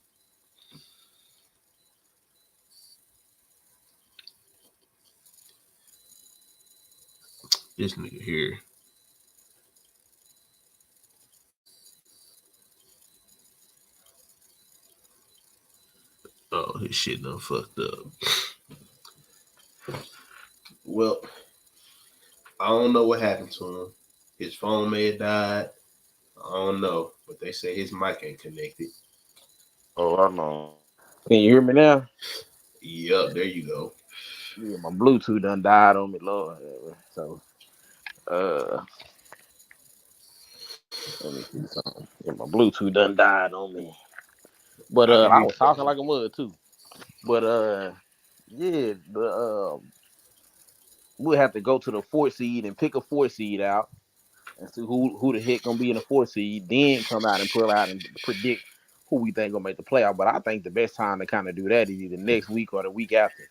This nigga here. Oh, his shit done fucked up. Well, I don't know what happened to him. His phone may have died. I don't know, but they say his mic ain't connected. Oh, I know. Can you hear me now? Yup, there you go. Yeah, my Bluetooth done died on me, Lord. So, let me see something. Yeah, my Bluetooth done died on me. But I was talking like a mud too. But yeah, we'll have to go to the 4th seed and pick a 4th seed out and see who the heck gonna be in the 4th seed. Then come out and pull out and predict who we think gonna make the playoff. But I think the best time to kind of do that is either next week or the week after.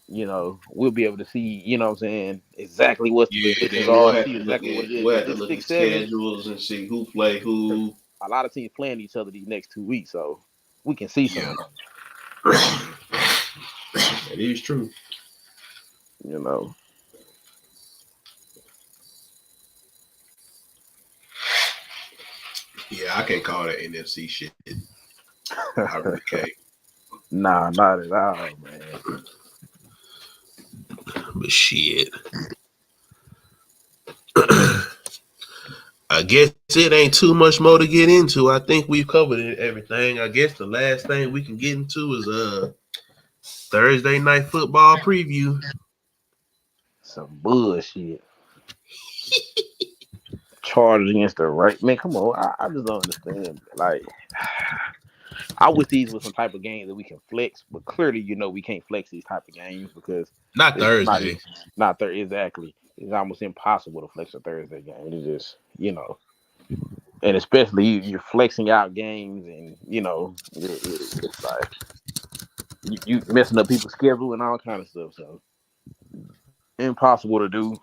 We'll be able to see, you know what I'm saying, exactly what the positions are, see exactly what it is. We'll have to look at schedules and see who play who. A lot of teams playing each other these next 2 weeks, so we can see something. That is true. Yeah, I can't call that NFC shit. I really can't. Nah, not at all, man. But shit. I guess it ain't too much more to get into. I think we've covered everything. I guess the last thing we can get into is Thursday night football preview. Some bullshit. Chargers against the right man. Come on, I just don't understand. Like, I wish these were some type of games that we can flex, but clearly, we can't flex these type of games because not Thursday. Not Thursday, exactly. It's almost impossible to flex a Thursday game. It's just, and especially you're flexing out games, and it's like you messing up people's schedule and all kind of stuff. So impossible to do.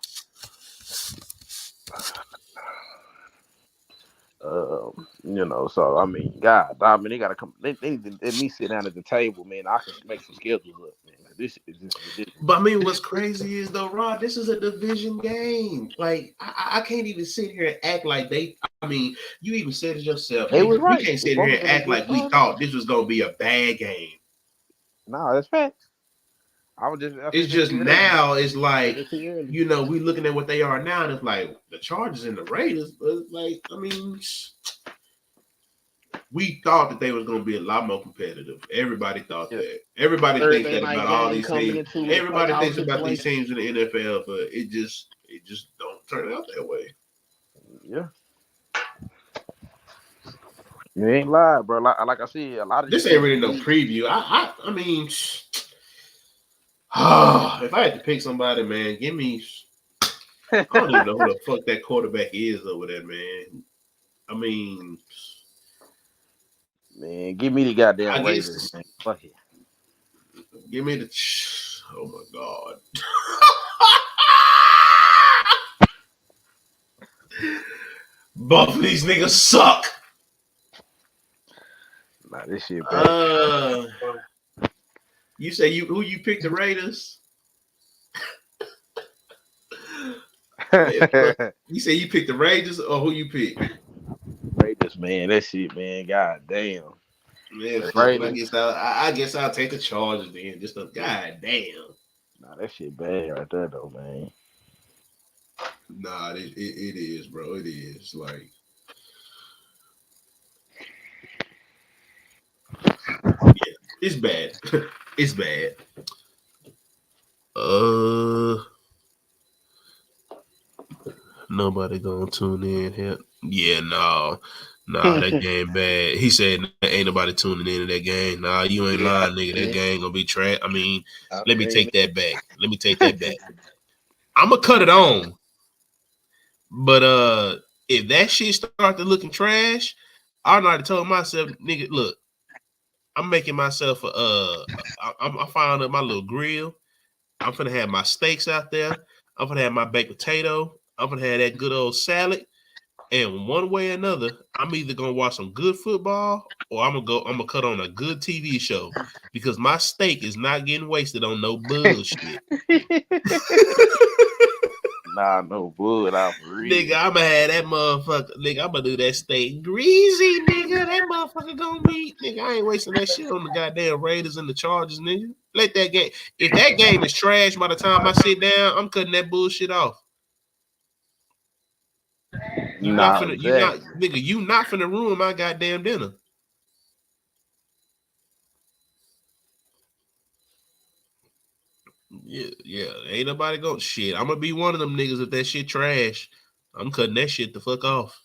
So I mean, God, I mean, they gotta come. They need to let me sit down at the table, man. I can make some schedules up, man. 'Cause this is just ridiculous. But I mean, what's crazy is though, Rod, this is a division game. Like I can't even sit here and act like they. I mean, you even said it yourself. They was We right. can't They sit here both and been a act good like we starter. thought this was gonna be a bad game. No, that's facts. I It's just just figured that now. It's like just too early. we looking at what they are now, and it's like the Chargers and the Raiders. But it's like, I mean, we thought that they was going to be a lot more competitive. Everybody thought Yeah. that. Everybody thinks Thursday that night about all game these coming teams. into a Everybody playoff thinks about these situation. teams in the NFL, but it just don't turn out that way. Yeah. You ain't lied, bro. Like I said, a lot of This these ain't teams. really no preview. I mean, if I had to pick somebody, man, give me. I don't even know who the fuck that quarterback is over there, man. I mean, Man, give me the goddamn I Raiders, guess man. Fuck it. give me the. Oh my god. Both of these niggas suck. Nah, this shit bad. You say who you picked the Raiders? You say you picked the Raiders or who you picked? Raiders, man. That shit, man. God damn. Man, The fuck it. Raiders. I guess I'll take the Chargers then. Just a god damn. Nah, that shit bad right there, though, man. Nah, it is, bro. It is like. Yeah, it's bad. It's bad. Nobody gonna tune in here. Yeah, no. Nah, that game bad. He said ain't nobody tuning into that game. Nah, you ain't lying, nigga. That game gonna be trash. I mean, let me take that back. I'm gonna cut it on. But if that shit started looking trash, I already told myself, nigga, look, I'm making myself I found up my little grill. I'm gonna have my steaks out there. I'm gonna have my baked potato. I'm gonna have that good old salad. And one way or another, I'm either gonna watch some good football or I'm gonna cut on a good TV show because my steak is not getting wasted on no bullshit. Nah, no bull, nah, for real. Nigga, I'ma have that motherfucker. Nigga, I'ma do that steak greasy, nigga. That motherfucker gonna be, nigga. I ain't wasting that shit on the goddamn Raiders and the Chargers, nigga. Let that game. If that game is trash by the time I sit down, I'm cutting that bullshit off. You not Nah, finna, exactly. nigga. You not finna ruin my goddamn dinner. Yeah. Ain't nobody going shit. I'm gonna be one of them niggas if that shit trash. I'm cutting that shit the fuck off.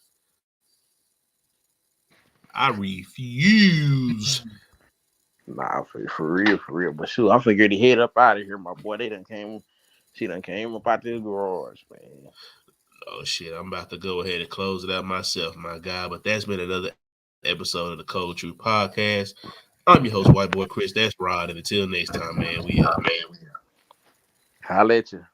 I refuse. Nah, for real. But shoot, I'm finna get the head up out of here, my boy. She done came up out this garage, man. Oh shit, I'm about to go ahead and close it out myself, my guy. But that's been another episode of the Cold Truth Podcast. I'm your host, White Boy Chris. That's Rod. And until next time, man, we out. Holla at you.